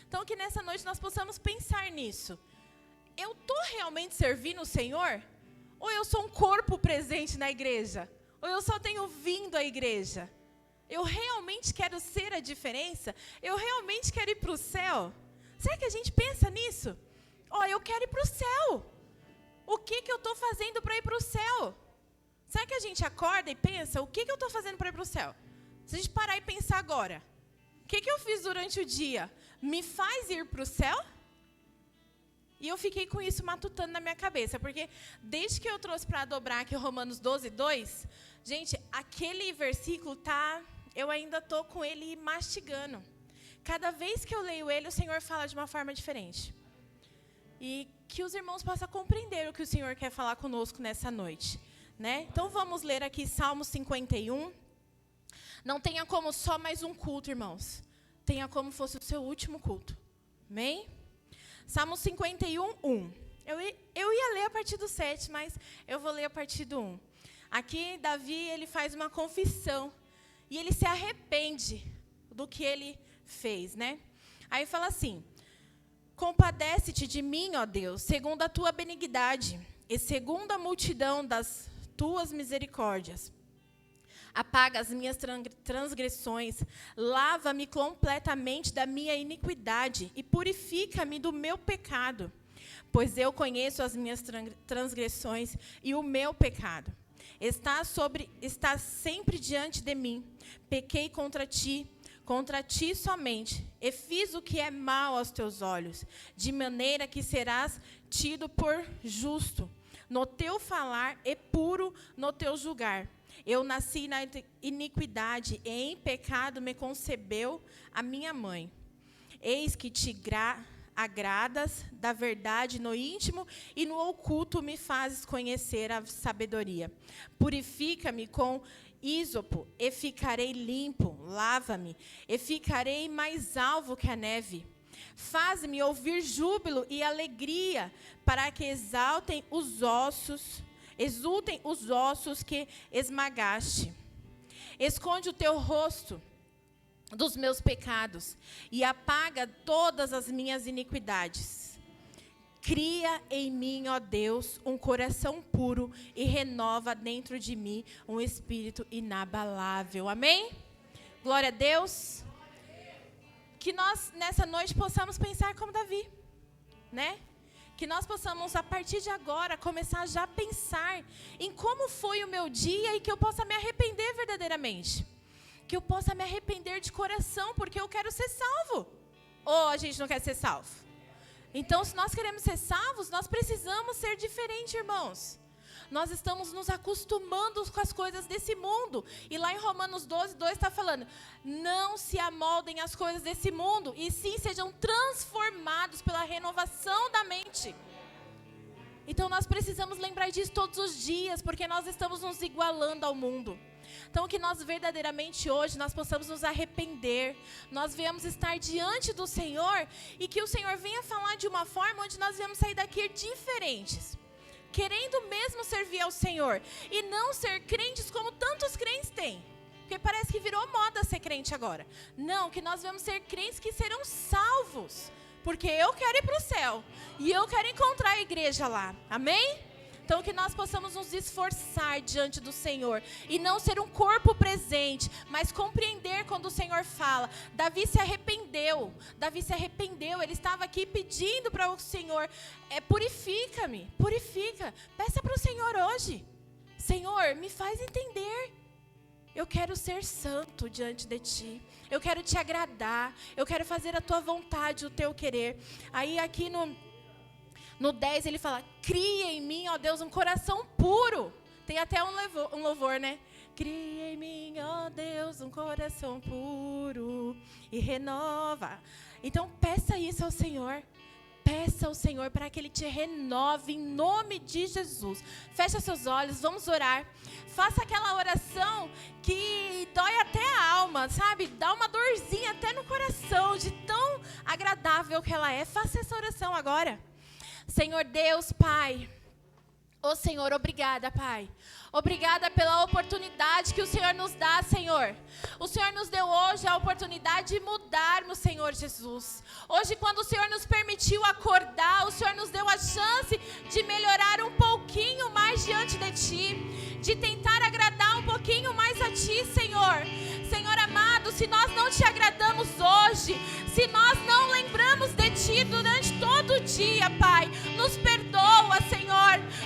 Então, que nessa noite nós possamos pensar nisso. Eu estou realmente servindo o Senhor? Ou eu sou um corpo presente na igreja? Ou eu só tenho vindo à igreja? Eu realmente quero ser a diferença? Eu realmente quero ir para o céu? Será que a gente pensa nisso? Eu quero ir para o céu. O que eu estou fazendo para ir para o céu? Será que a gente acorda e pensa, o que eu estou fazendo para ir para o céu? Se a gente parar e pensar agora, o que eu fiz durante o dia? Me faz ir para o céu? E eu fiquei com isso matutando na minha cabeça, porque desde que eu trouxe para dobrar aqui Romanos 12, 2, gente, aquele versículo eu ainda estou com ele mastigando. Cada vez que eu leio ele, o Senhor fala de uma forma diferente. E que os irmãos possam compreender o que o Senhor quer falar conosco nessa noite, né? Então vamos ler aqui Salmo 51. Não tenha como só mais um culto, irmãos. Tenha como fosse o seu último culto. Amém? Salmo 51, 1. Eu ia ler a partir do 7, mas eu vou ler a partir do 1. Aqui, Davi, ele faz uma confissão. E ele se arrepende do que ele fez, né? Aí fala assim: compadece-te de mim, ó Deus, segundo a tua benignidade, e segundo a multidão das tuas misericórdias. Apaga as minhas transgressões, lava-me completamente da minha iniquidade e purifica-me do meu pecado. Pois eu conheço as minhas transgressões e o meu pecado está sempre diante de mim. Pequei contra ti somente, e fiz o que é mal aos teus olhos, de maneira que serás tido por justo no teu falar e puro no teu julgar. Eu nasci na iniquidade, e em pecado me concebeu a minha mãe. Eis que te agradas da verdade no íntimo, e no oculto me fazes conhecer a sabedoria. Purifica-me com ísopo, e ficarei limpo. Lava-me, e ficarei mais alvo que a neve. Faz-me ouvir júbilo e alegria, para que exultem os ossos que esmagaste. Esconde o teu rosto dos meus pecados e apaga todas as minhas iniquidades. Cria em mim, ó Deus, um coração puro e renova dentro de mim um espírito inabalável. Amém? Glória a Deus. Que nós, nessa noite, possamos pensar como Davi, né? Que nós possamos, a partir de agora, começar já a pensar em como foi o meu dia e que eu possa me arrepender verdadeiramente. Que eu possa me arrepender de coração, porque eu quero ser salvo. Ou a gente não quer ser salvo? Então, se nós queremos ser salvos, nós precisamos ser diferentes, irmãos. Nós estamos nos acostumando com as coisas desse mundo. E lá em Romanos 12, 2 está falando: não se amoldem às coisas desse mundo, e sim sejam transformados pela renovação da mente. Então nós precisamos lembrar disso todos os dias, porque nós estamos nos igualando ao mundo. Então que nós verdadeiramente hoje nós possamos nos arrepender, nós venhamos estar diante do Senhor, e que o Senhor venha falar de uma forma onde nós venhamos sair daqui diferentes, querendo mesmo servir ao Senhor, e não ser crentes como tantos crentes têm, porque parece que virou moda ser crente agora. Não, que nós vamos ser crentes que serão salvos, porque eu quero ir para o céu, e eu quero encontrar a igreja lá, amém? Então que nós possamos nos esforçar diante do Senhor, e não ser um corpo presente, mas compreender quando o Senhor fala. Davi se arrependeu, ele estava aqui pedindo para o Senhor, purifica-me, purifica, peça para o Senhor hoje: Senhor, me faz entender, eu quero ser santo diante de Ti, eu quero Te agradar, eu quero fazer a Tua vontade, o Teu querer. Aí aqui no 10 ele fala: cria em mim, ó Deus, um coração puro. Tem até um louvor, né? Cria em mim, ó Deus, um coração puro e renova. Então peça isso ao Senhor. Peça ao Senhor para que Ele te renove em nome de Jesus. Fecha seus olhos, vamos orar. Faça aquela oração que dói até a alma, sabe? Dá uma dorzinha até no coração, de tão agradável que ela é. Faça essa oração agora. Senhor Deus, Pai, Ô Senhor, obrigada, Pai. Obrigada pela oportunidade que o Senhor nos dá, Senhor. O Senhor nos deu hoje a oportunidade de mudarmos, Senhor Jesus. Hoje, quando o Senhor nos permitiu acordar, o Senhor nos deu a chance de melhorar um pouquinho mais diante de Ti, de tentar agradar um pouquinho mais a Ti, Senhor. Senhor amado, se nós não Te agradamos hoje, se nós não lembramos de Ti durante todo o dia, Pai, nos perdoa, Senhor.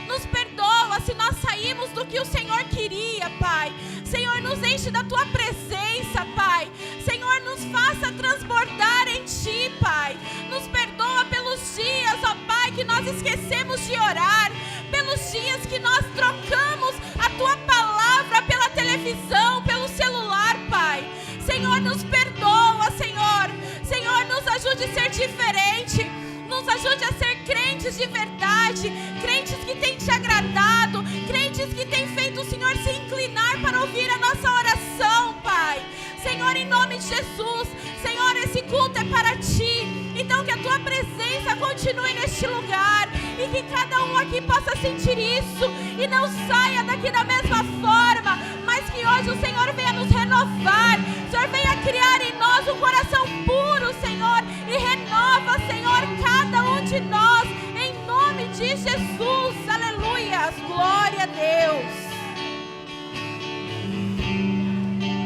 Nos perdoa se nós saímos do que o Senhor queria, Pai. Senhor, nos enche da Tua presença, Pai. Senhor, nos faça transbordar em Ti, Pai. Nos perdoa pelos dias, ó Pai, que nós esquecemos de orar, pelos dias que nós trocamos a Tua palavra pela televisão, pelo celular, Pai. Senhor, nos perdoa, Senhor. Senhor, nos ajude a ser diferente. Nos ajude a ser crentes de verdade, crentes que têm Te agradado, crentes que têm feito o Senhor se inclinar para ouvir a nossa oração, Pai. Senhor, em nome de Jesus, Senhor, esse culto é para Ti. Então que a Tua presença continue neste lugar e que cada um aqui possa sentir isso e não saia daqui da mesma forma, mas que hoje o Senhor venha nos renovar, o Senhor venha criar em nós um coração puro, Senhor, e renova, Senhor, cada um de nós, em nome de Jesus. Aleluia, glória a Deus.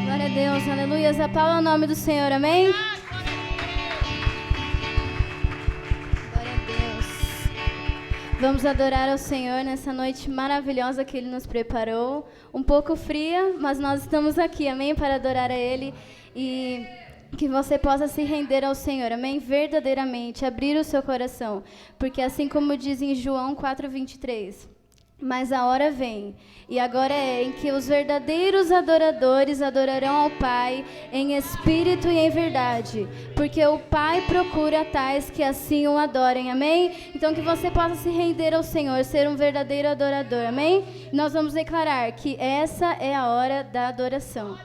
Glória a Deus, aleluia. Aplauda o nome do Senhor, amém? Glória a Deus. Vamos adorar ao Senhor nessa noite maravilhosa que Ele nos preparou. Um pouco fria, mas nós estamos aqui, amém? Para adorar a Ele e que você possa se render ao Senhor, amém? Verdadeiramente, abrir o seu coração. Porque assim como diz em João 4:23... Mas a hora vem, e agora é em que os verdadeiros adoradores adorarão ao Pai em espírito e em verdade, porque o Pai procura tais que assim o adorem, amém? Então que você possa se render ao Senhor, ser um verdadeiro adorador, amém? Nós vamos declarar que essa é a hora da adoração.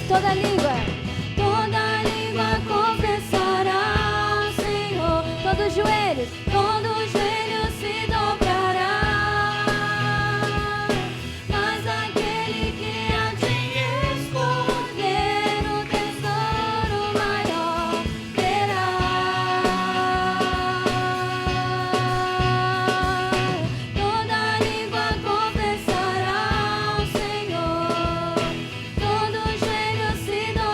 Toda língua confessará ao Senhor. Todo joelho se dobrará. Mas aquele que há de escolher o tesouro maior terá. Toda língua confessará ao Senhor. Todo joelho se dobrará.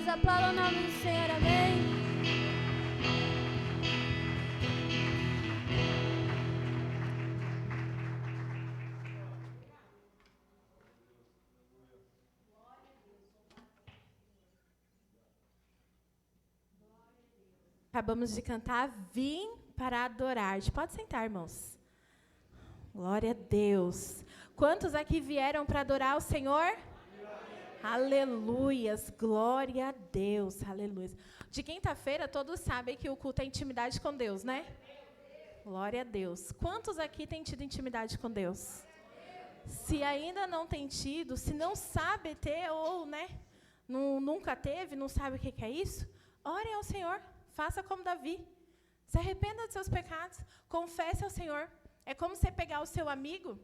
Deus, aplauda o nome do Senhor, amém? Acabamos de cantar Vim para adorar. Pode sentar, irmãos. Glória a Deus. Quantos aqui vieram para adorar o Senhor? Aleluias, glória a Deus, aleluia. De quinta-feira, todos sabem que o culto é intimidade com Deus, né? Glória a Deus. Quantos aqui têm tido intimidade com Deus? Se ainda não tem tido, se não sabe ter ou, né, nunca teve, não sabe o que é isso, orem ao Senhor. Faça como Davi. Se arrependa dos seus pecados. Confesse ao Senhor. É como você pegar o seu amigo.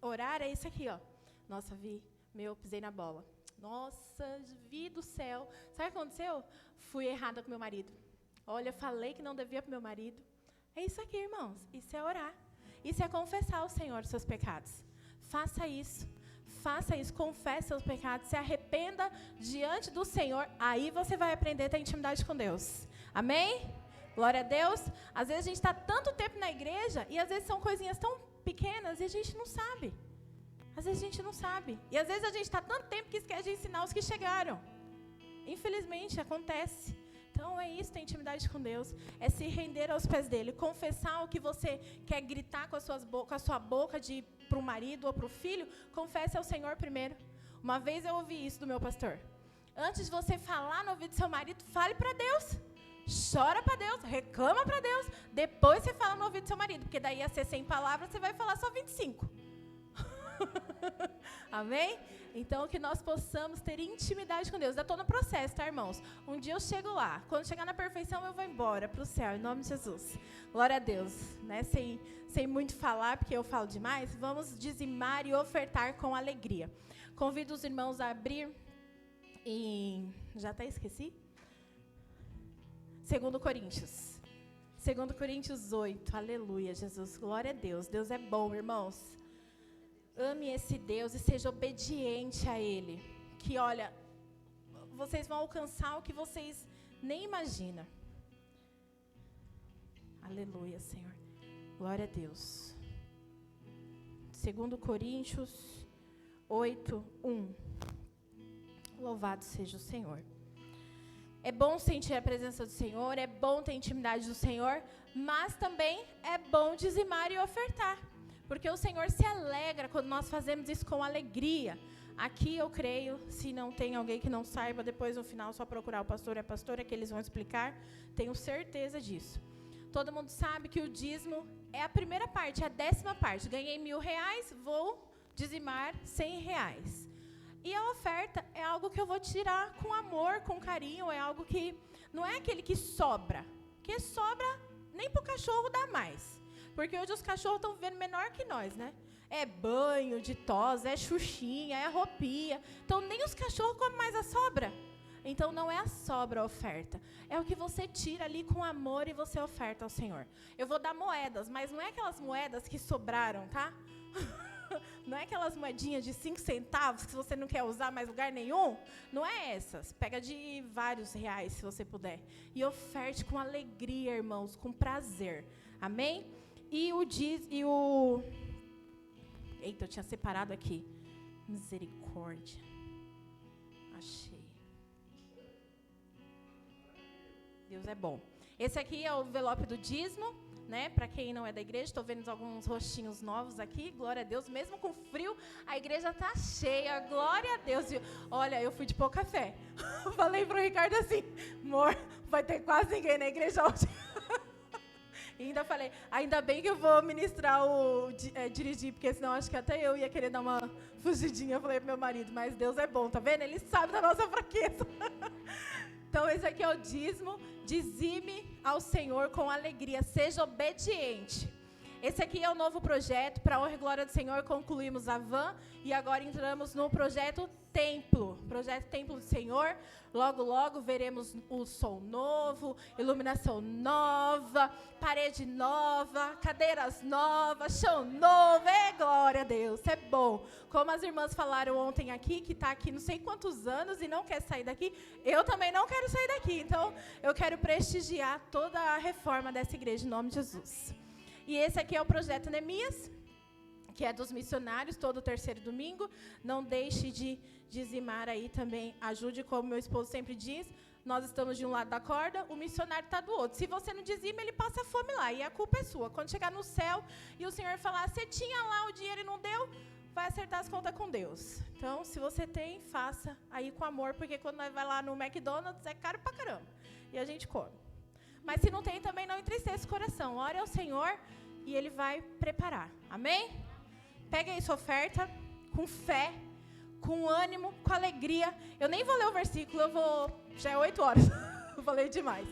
Orar é isso aqui, ó. Nossa, Vi, pisei na bola. Nossa, Vi do céu. Sabe o que aconteceu? Fui errada com meu marido. Olha, falei que não devia para meu marido. É isso aqui, irmãos. Isso é orar. Isso é confessar ao Senhor os seus pecados. Faça isso. Faça isso, confesse seus pecados, se arrependa diante do Senhor, aí você vai aprender a ter intimidade com Deus. Amém? Glória a Deus. Às vezes a gente está tanto tempo na igreja, e às vezes são coisinhas tão pequenas, e a gente não sabe. Às vezes a gente não sabe. E às vezes a gente está tanto tempo que esquece de ensinar os que chegaram. Infelizmente, acontece. Então é isso, ter intimidade com Deus. É se render aos pés dele, confessar o que você quer gritar com a sua boca para o marido ou para o filho, confesse ao Senhor primeiro. Uma vez eu ouvi isso do meu pastor. Antes de você falar no ouvido do seu marido, fale para Deus. Chora para Deus, reclama para Deus. Depois você fala no ouvido do seu marido, porque daí ia ser 100 palavras, você vai falar só 25. Amém? Então, que nós possamos ter intimidade com Deus. Eu estou no processo, tá, irmãos? Um dia eu chego lá. Quando chegar na perfeição, eu vou embora para o céu, em nome de Jesus. Glória a Deus. Né? Sem muito falar, porque eu falo demais, vamos dizimar e ofertar com alegria. Convido os irmãos a abrir em... Já até esqueci? 2 Coríntios. 2 Coríntios 8. Aleluia, Jesus. Glória a Deus. Deus é bom, irmãos. Ame esse Deus e seja obediente a Ele. Que, olha, vocês vão alcançar o que vocês nem imaginam. Aleluia, Senhor. Glória a Deus. 2 Coríntios 8, 1. Louvado seja o Senhor. É bom sentir a presença do Senhor, é bom ter intimidade do Senhor, mas também é bom dizimar e ofertar. Porque o Senhor se alegra quando nós fazemos isso com alegria. Aqui eu creio, se não tem alguém que não saiba, depois no final só procurar o pastor e a pastora que eles vão explicar. Tenho certeza disso. Todo mundo sabe que o dízimo é a primeira parte, a 10ª parte. Ganhei R$1.000, vou dizimar R$100. E a oferta é algo que eu vou tirar com amor, com carinho, é algo que não é aquele que sobra. Porque sobra, nem para o cachorro dá mais. Porque hoje os cachorros estão vivendo menor que nós, né? É banho de tosa, é xuxinha, é roupinha. Então, nem os cachorros comem mais a sobra. Então, não é a sobra a oferta. É o que você tira ali com amor e você oferta ao Senhor. Eu vou dar moedas, mas não é aquelas moedas que sobraram, tá? Não é aquelas moedinhas de 5 centavos que você não quer usar mais lugar nenhum. Não é essas. Pega de vários reais, se você puder. E oferte com alegria, irmãos, com prazer. Amém? Eita, eu tinha separado aqui. Misericórdia. Achei. Deus é bom. Esse aqui é o envelope do dízimo, né? Para quem não é da igreja, estou vendo alguns rostinhos novos aqui. Glória a Deus. Mesmo com frio, a igreja está cheia. Glória a Deus. Olha, eu fui de pouca fé. Falei para o Ricardo assim, amor, vai ter quase ninguém na igreja hoje. E ainda falei, ainda bem que eu vou ministrar dirigir, porque senão acho que até eu ia querer dar uma fugidinha. Eu falei pro meu marido, mas Deus é bom, tá vendo? Ele sabe da nossa fraqueza. Então, esse aqui é o dízimo. Dizime ao Senhor com alegria, seja obediente. Esse aqui é o novo projeto. Para a honra e glória do Senhor, concluímos a van e agora entramos no projeto Templo. Projeto Templo do Senhor. Logo, logo veremos o som novo, iluminação nova, parede nova, cadeiras novas, chão novo. Glória a Deus, é bom. Como as irmãs falaram ontem aqui, que está aqui não sei quantos anos e não quer sair daqui, eu também não quero sair daqui. Então, eu quero prestigiar toda a reforma dessa igreja, em nome de Jesus. E esse aqui é o projeto Neemias, que é dos missionários, todo terceiro domingo. Não deixe de dizimar aí também, ajude, como meu esposo sempre diz, nós estamos de um lado da corda, o missionário está do outro. Se você não dizima, ele passa fome lá, e a culpa é sua. Quando chegar no céu e o Senhor falar, você tinha lá o dinheiro e não deu, vai acertar as contas com Deus. Então, se você tem, faça aí com amor, porque quando nós vai lá no McDonald's, é caro pra caramba, e a gente come. Mas se não tem, também não entristeça o coração. Ore ao Senhor e Ele vai preparar. Amém? Pega aí sua oferta com fé, com ânimo, com alegria. Eu nem vou ler o versículo, já é 8 horas. Eu falei demais.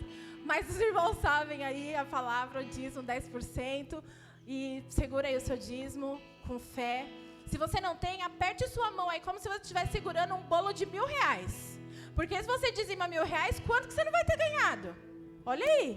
Mas os irmãos sabem aí a palavra, o dízimo 10%. E segura aí o seu dízimo com fé. Se você não tem, aperte sua mão aí, como se você estivesse segurando um bolo de R$1.000. Porque se você dizima R$1.000, quanto que você não vai ter ganhado? Olha aí.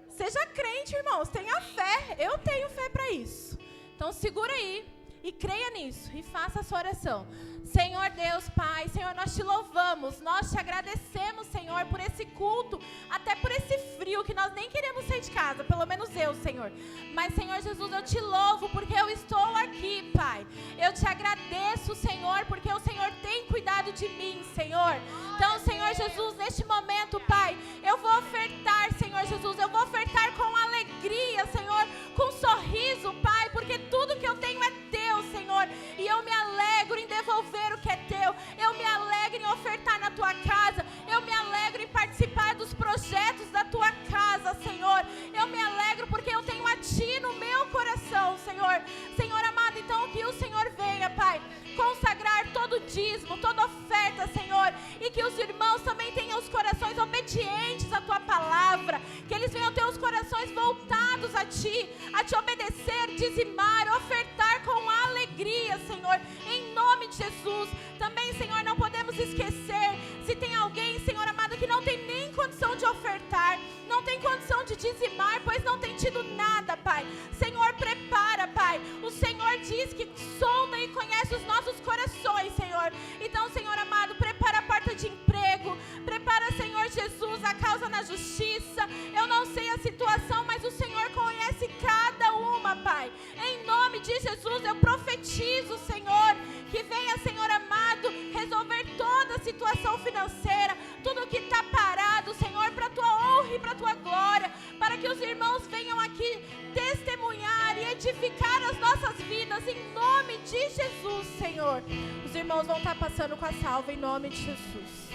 Seja crente, irmãos. Tenha fé. Eu tenho fé para isso. Então, segura aí. E creia nisso, e faça a sua oração. Senhor Deus, Pai, Senhor, nós te louvamos, nós te agradecemos, Senhor, por esse culto, até por esse frio, que nós nem queremos sair de casa, pelo menos eu, Senhor. Mas, Senhor Jesus, eu te louvo, porque eu estou aqui, Pai. Eu te agradeço, Senhor, porque o Senhor tem cuidado de mim, Senhor. Então, Senhor Jesus, neste momento, Pai, eu vou ofertar, Senhor Jesus, eu vou ofertar com alegria, Senhor, com sorriso, Pai, porque tudo que eu tenho é teu, Senhor, e eu me alegro em devolver o que é teu, eu me alegro em ofertar na tua casa, eu me alegro em participar dos projetos da tua casa, Senhor, eu me alegro porque eu tenho a ti no meu coração, Senhor. Senhor amado, então que o Senhor venha, Pai, consagrar todo dízimo, toda oferta, Senhor, e que os irmãos também tenham os corações obedientes à tua palavra, que eles venham ter os corações voltados a ti obedecer, dizimar, ofertar com alegria, Senhor, em nome de Jesus. Também, Senhor, não podemos esquecer, se tem alguém, Senhor amado, que não tem nem condição de ofertar, não tem condição de dizimar, pois não tem tido nada, Pai. Senhor, prepara, Pai. O Senhor diz que sonda e conhece os nossos corações, Senhor. Então, Senhor amado, prepara a porta de emprego, prepara, Senhor Jesus, a causa na justiça. Eu não sei a situação, mas o Senhor conhece cada uma, Pai. Em nome de Jesus, eu profetizo, Senhor, que venha, Senhor amado, resolver toda a situação financeira, tudo que está parado, Senhor, para a tua honra e para a tua glória, para que os irmãos venham aqui testemunhar e edificar as nossas vidas, em nome de Jesus, Senhor. Os irmãos vão estar passando com a salva, em nome de Jesus.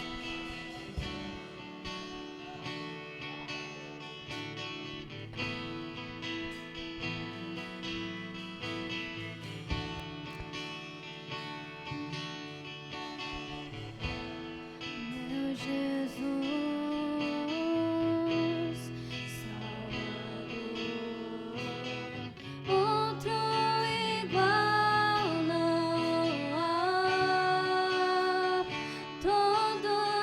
Todo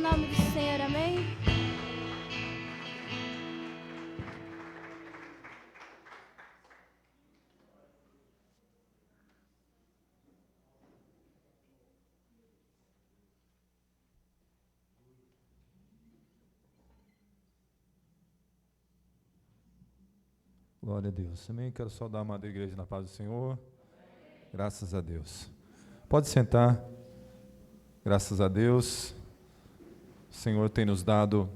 nome do Senhor, amém? Glória a Deus. Também quero saudar a amada igreja na paz do Senhor. Graças a Deus. Pode sentar. Graças a Deus. O Senhor tem nos dado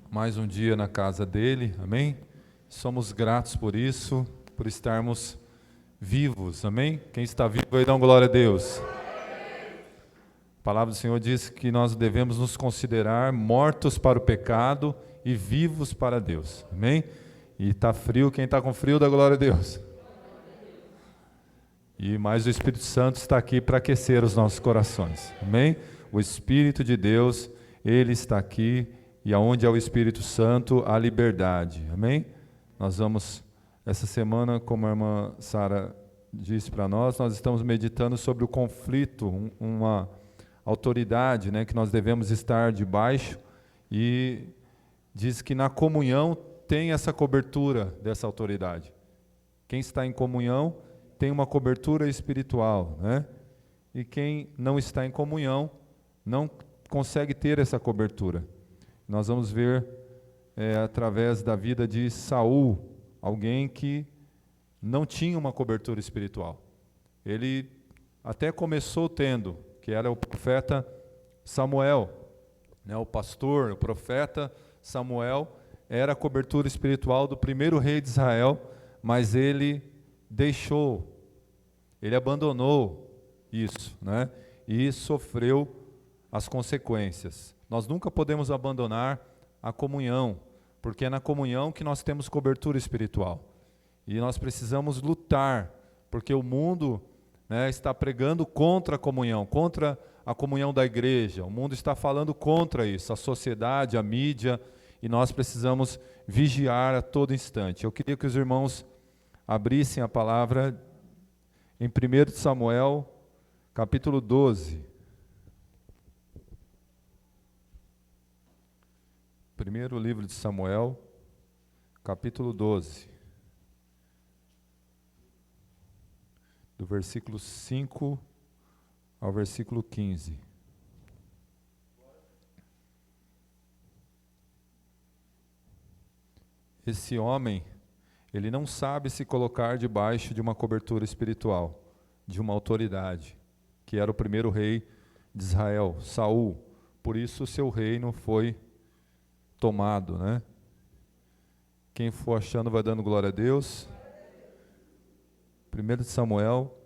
mais um dia na casa dele. Amém? Somos gratos por isso, por estarmos vivos. Amém? Quem está vivo aí, dá uma glória a Deus. A palavra do Senhor diz que nós devemos nos considerar mortos para o pecado e vivos para Deus. Amém? E está frio, quem está com frio, dá glória a Deus. E mais o Espírito Santo está aqui para aquecer os nossos corações. Amém? O Espírito de Deus, Ele está aqui, e aonde é o Espírito Santo, há liberdade. Amém? Nós vamos, essa semana, como a irmã Sara disse para nós estamos meditando sobre o conflito, uma autoridade, né, que nós devemos estar debaixo, e diz que na comunhão tem essa cobertura dessa autoridade. Quem está em comunhão tem uma cobertura espiritual, né? E quem não está em comunhão não consegue ter essa cobertura. Nós vamos ver através da vida de Saul, alguém que não tinha uma cobertura espiritual. Ele até começou tendo, que era o profeta Samuel, né? O pastor, o profeta Samuel era a cobertura espiritual do primeiro rei de Israel, mas ele deixou, ele abandonou isso, né? E sofreu as consequências. Nós nunca podemos abandonar a comunhão, porque é na comunhão que nós temos cobertura espiritual. E nós precisamos lutar, porque o mundo, né, está pregando contra a comunhão da igreja. O mundo está falando contra isso, a sociedade, a mídia, e nós precisamos vigiar a todo instante. Eu queria que os irmãos abrissem a palavra em 1 Samuel, capítulo 12. Primeiro livro de Samuel, capítulo 12. Do versículo 5 ao versículo 15. Esse homem, ele não sabe se colocar debaixo de uma cobertura espiritual, de uma autoridade, que era o primeiro rei de Israel, Saul. Por isso o seu reino foi tomado, né? Quem for achando vai dando glória a Deus. 1 Samuel,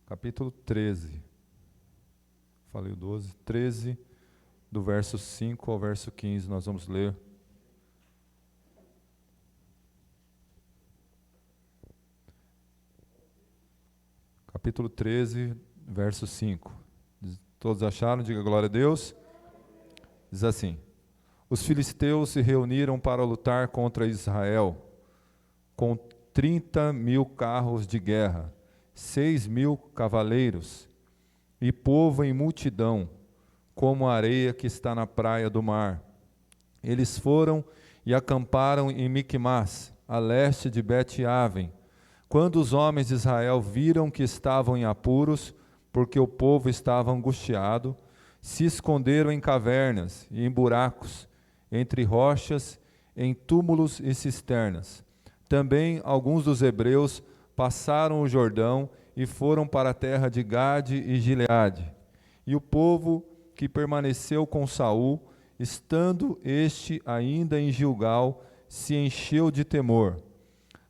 capítulo 13. Falei o 12, 13. Do verso 5 ao verso 15, nós vamos ler. Capítulo 13, verso 5. Todos acharam? Diga glória a Deus. Diz assim: os filisteus se reuniram para lutar contra Israel, com 30.000 carros de guerra, 6.000 cavaleiros, e povo em multidão, como a areia que está na praia do mar. Eles foram e acamparam em Micmas, a leste de Bet-Aven. Quando os homens de Israel viram que estavam em apuros, porque o povo estava angustiado, se esconderam em cavernas e em buracos, entre rochas, em túmulos e cisternas. Também alguns dos hebreus passaram o Jordão e foram para a terra de Gade e Gileade. E o povo que permaneceu com Saul, estando este ainda em Gilgal, se encheu de temor.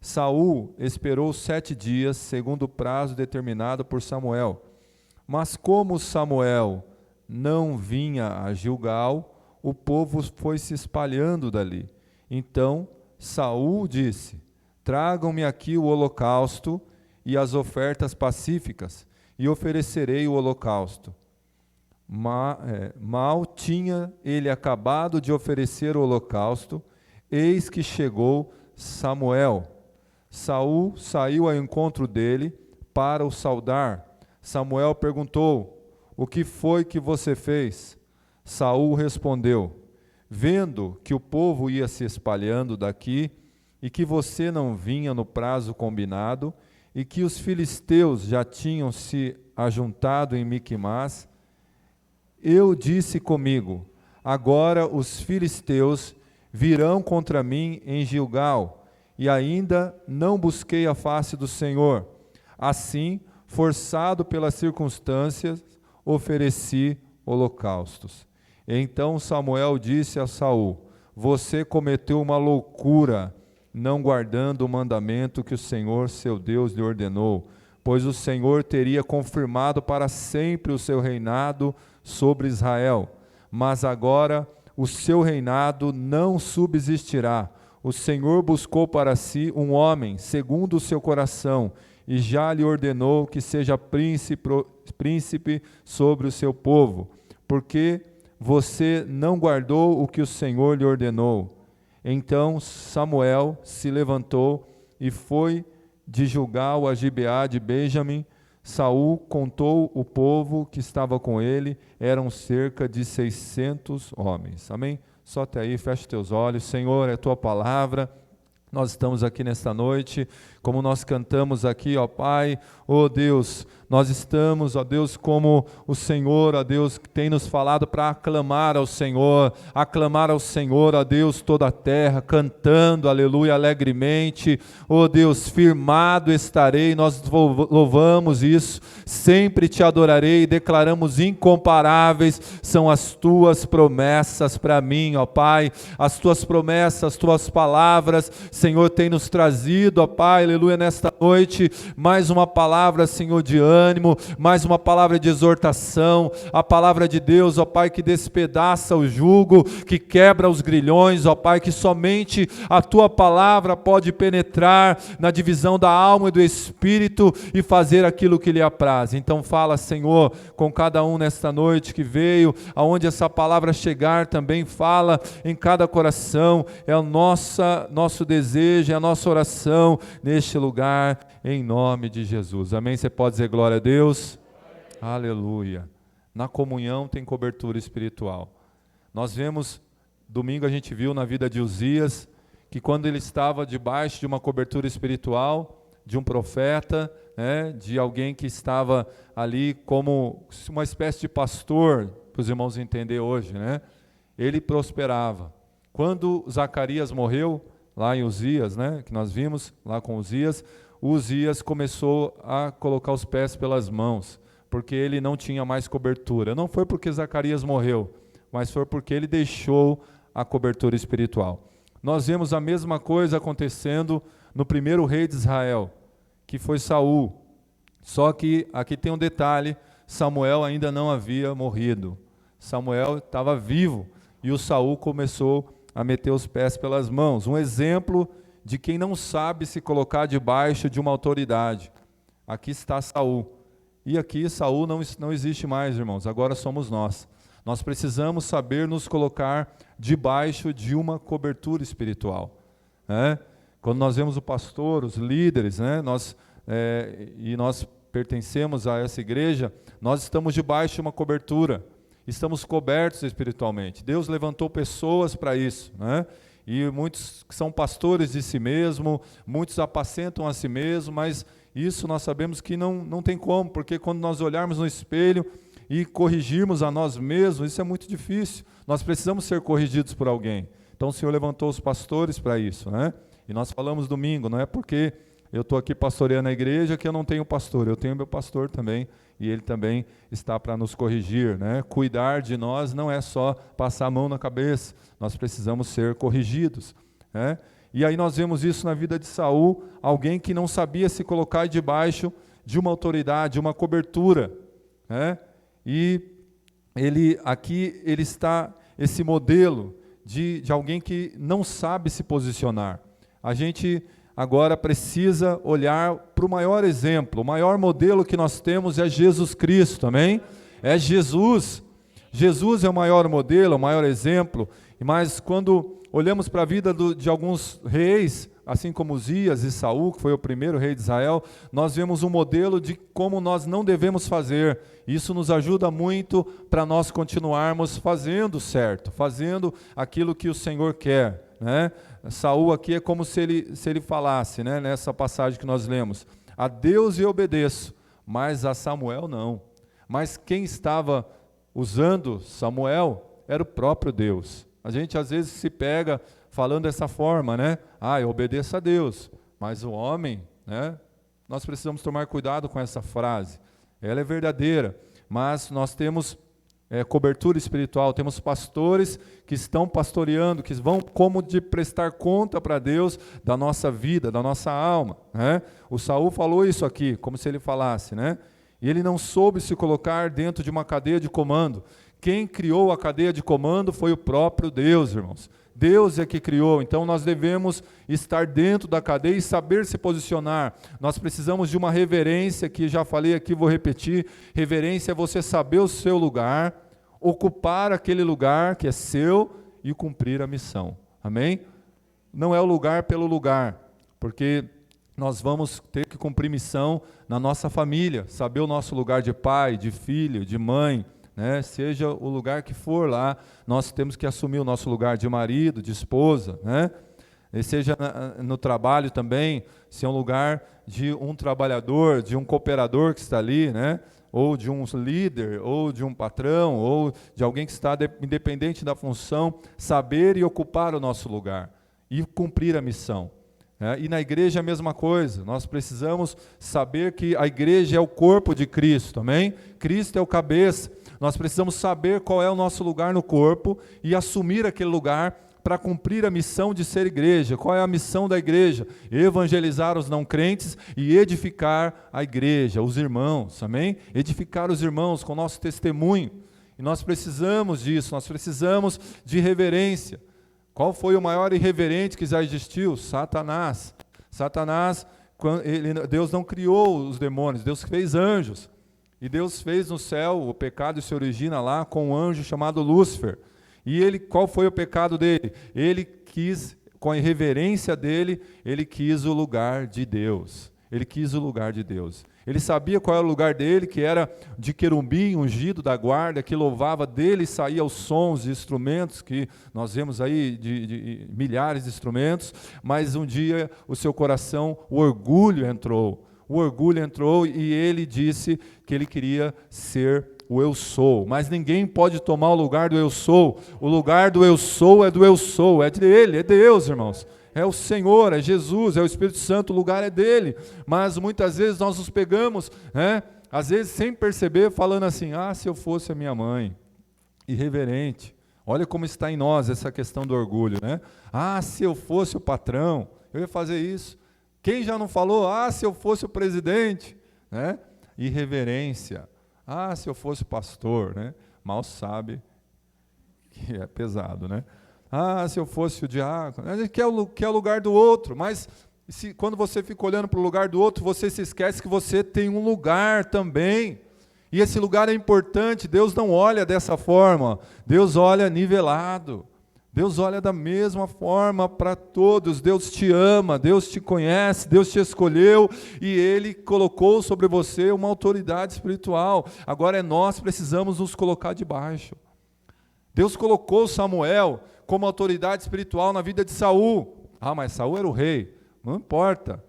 Saul esperou 7 dias, segundo o prazo determinado por Samuel. Mas como Samuel não vinha a Gilgal, o povo foi se espalhando dali. Então Saul disse: tragam-me aqui o holocausto e as ofertas pacíficas, e oferecerei o holocausto. Mal tinha ele acabado de oferecer o holocausto, eis que chegou Samuel. Saul saiu ao encontro dele para o saudar. Samuel perguntou: o que foi que você fez? Saul respondeu: vendo que o povo ia se espalhando daqui e que você não vinha no prazo combinado e que os filisteus já tinham se ajuntado em Miquimás, eu disse comigo: agora os filisteus virão contra mim em Gilgal, e ainda não busquei a face do Senhor. Assim, forçado pelas circunstâncias, ofereci holocaustos. Então Samuel disse a Saul: você cometeu uma loucura, não guardando o mandamento que o Senhor, seu Deus, lhe ordenou, pois o Senhor teria confirmado para sempre o seu reinado sobre Israel. Mas agora o seu reinado não subsistirá. O Senhor buscou para si um homem segundo o seu coração, e já lhe ordenou que seja príncipe sobre o seu povo, porque você não guardou o que o Senhor lhe ordenou. Então Samuel se levantou e foi de Gilgal a Gibeá de Benjamim. Saul contou o povo que estava com ele, eram cerca de 600 homens. Amém? Só até aí, fecha teus olhos. Senhor, é a tua palavra. Nós estamos aqui nesta noite, como nós cantamos aqui, ó Pai, ó Deus, nós estamos, ó Deus, como o Senhor, ó Deus, que tem nos falado para aclamar ao Senhor, ó Deus, toda a terra, cantando, aleluia, alegremente, ó Deus, firmado estarei, nós louvamos isso, sempre te adorarei, declaramos incomparáveis, são as tuas promessas para mim, ó Pai, as tuas promessas, as tuas palavras, Senhor, tem nos trazido, ó Pai, aleluia, nesta noite, mais uma palavra, Senhor, de ânimo, mais uma palavra de exortação, a palavra de Deus, ó Pai, que despedaça o jugo, que quebra os grilhões, ó Pai, que somente a tua palavra pode penetrar na divisão da alma e do espírito e fazer aquilo que lhe apraz. Então fala, Senhor, com cada um nesta noite que veio, aonde essa palavra chegar também fala em cada coração, é o nosso desejo, é a nossa oração neste lugar, em nome de Jesus. Amém? Você pode dizer glória a Deus? Aleluia. Na comunhão tem cobertura espiritual. Nós vemos, domingo a gente viu na vida de Uzias, que quando ele estava debaixo de uma cobertura espiritual, de um profeta, de alguém que estava ali como uma espécie de pastor, para os irmãos entenderem hoje, ele prosperava. Quando Zacarias morreu, lá em Uzias, que nós vimos lá com Uzias, começou a colocar os pés pelas mãos, porque ele não tinha mais cobertura. Não foi porque Zacarias morreu, mas foi porque ele deixou a cobertura espiritual. Nós vemos a mesma coisa acontecendo no primeiro rei de Israel, que foi Saul. Só que aqui tem um detalhe, Samuel ainda não havia morrido. Samuel estava vivo e o Saul começou a meter os pés pelas mãos. Um exemplo de quem não sabe se colocar debaixo de uma autoridade. Aqui está Saul. E aqui Saul não existe mais, irmãos. Agora somos nós. Nós precisamos saber nos colocar debaixo de uma cobertura espiritual. Quando nós vemos o pastor, os líderes, e nós pertencemos a essa igreja, nós estamos debaixo de uma cobertura. Estamos cobertos espiritualmente. Deus levantou pessoas para isso, E muitos que são pastores de si mesmo, muitos apacentam a si mesmo, mas isso nós sabemos que não tem como, porque quando nós olharmos no espelho e corrigirmos a nós mesmos, isso é muito difícil. Nós precisamos ser corrigidos por alguém. Então o Senhor levantou os pastores para isso, E nós falamos domingo, não é porque eu estou aqui pastoreando a igreja que eu não tenho pastor, eu tenho meu pastor também, e ele também está para nos corrigir, Cuidar de nós não é só passar a mão na cabeça, nós precisamos ser corrigidos, E aí nós vemos isso na vida de Saul, alguém que não sabia se colocar debaixo de uma autoridade, uma cobertura, E ele está esse modelo de alguém que não sabe se posicionar. A gente agora precisa olhar para o maior exemplo, o maior modelo que nós temos é Jesus Cristo, amém? É Jesus. Jesus é o maior modelo, o maior exemplo, Mas quando olhamos para a vida de alguns reis, assim como Uzias e Saul, que foi o primeiro rei de Israel, nós vemos um modelo de como nós não devemos fazer. Isso nos ajuda muito para nós continuarmos fazendo certo, fazendo aquilo que o Senhor quer, né? Saul aqui é como se ele falasse, né, nessa passagem que nós lemos: a Deus eu obedeço, mas a Samuel não. Mas quem estava usando Samuel era o próprio Deus. A gente às vezes se pega falando dessa forma, né? Eu obedeço a Deus, mas o homem, né? Nós precisamos tomar cuidado com essa frase. Ela é verdadeira, mas nós temos cobertura espiritual, temos pastores que estão pastoreando, que vão como de prestar conta para Deus da nossa vida, da nossa alma, né? O Saul falou isso aqui, como se ele falasse, né? E ele não soube se colocar dentro de uma cadeia de comando. Quem criou a cadeia de comando foi o próprio Deus, irmãos. Deus é que criou, então nós devemos estar dentro da cadeia e saber se posicionar. Nós precisamos de uma reverência, que já falei aqui, vou repetir. Reverência é você saber o seu lugar, ocupar aquele lugar que é seu e cumprir a missão. Amém? Não é o lugar pelo lugar, porque nós vamos ter que cumprir missão na nossa família, saber o nosso lugar de pai, de filho, de mãe, né? Seja o lugar que for lá, nós temos que assumir o nosso lugar de marido, de esposa, né? E seja no trabalho também, se é um lugar de um trabalhador, de um cooperador que está ali, né? Ou de um líder, ou de um patrão, ou de alguém que está independente da função, saber e ocupar o nosso lugar e cumprir a missão. E na igreja é a mesma coisa, nós precisamos saber que a igreja é o corpo de Cristo, amém? Cristo é o cabeça, nós precisamos saber qual é o nosso lugar no corpo e assumir aquele lugar para cumprir a missão de ser igreja. Qual é a missão da igreja? Evangelizar os não crentes e edificar a igreja, os irmãos, amém? Edificar os irmãos com o nosso testemunho, e nós precisamos disso, nós precisamos de reverência. Qual foi o maior irreverente que já existiu? Satanás. Satanás, Deus não criou os demônios, Deus fez anjos. E Deus fez no céu, o pecado se origina lá com um anjo chamado Lúcifer. E qual foi o pecado dele? Ele quis, com a irreverência dele, ele quis o lugar de Deus. Ele quis o lugar de Deus. Ele sabia qual era o lugar dele, que era de querubim, ungido da guarda, que louvava, dele saía os sons de instrumentos, que nós vemos aí de milhares de instrumentos, mas um dia o seu coração, o orgulho entrou. O orgulho entrou e ele disse que ele queria ser o eu sou. Mas ninguém pode tomar o lugar do eu sou. O lugar do eu sou é do eu sou, é dele, é Deus, irmãos. É o Senhor, é Jesus, é o Espírito Santo, o lugar é dele. Mas muitas vezes nós nos pegamos, né, às vezes sem perceber, falando assim: se eu fosse a minha mãe, irreverente. Olha como está em nós essa questão do orgulho, né? Se eu fosse o patrão, eu ia fazer isso. Quem já não falou? Se eu fosse o presidente, né? Irreverência. Se eu fosse o pastor, né? Mal sabe que é pesado, né? Se eu fosse o diácono, a gente quer o lugar do outro, mas quando você fica olhando para o lugar do outro, você se esquece que você tem um lugar também, e esse lugar é importante. Deus não olha dessa forma, Deus olha nivelado, Deus olha da mesma forma para todos. Deus te ama, Deus te conhece, Deus te escolheu, e Ele colocou sobre você uma autoridade espiritual. Agora nós precisamos nos colocar debaixo. Deus colocou Samuel como autoridade espiritual na vida de Saul. Mas Saul era o rei. Não importa.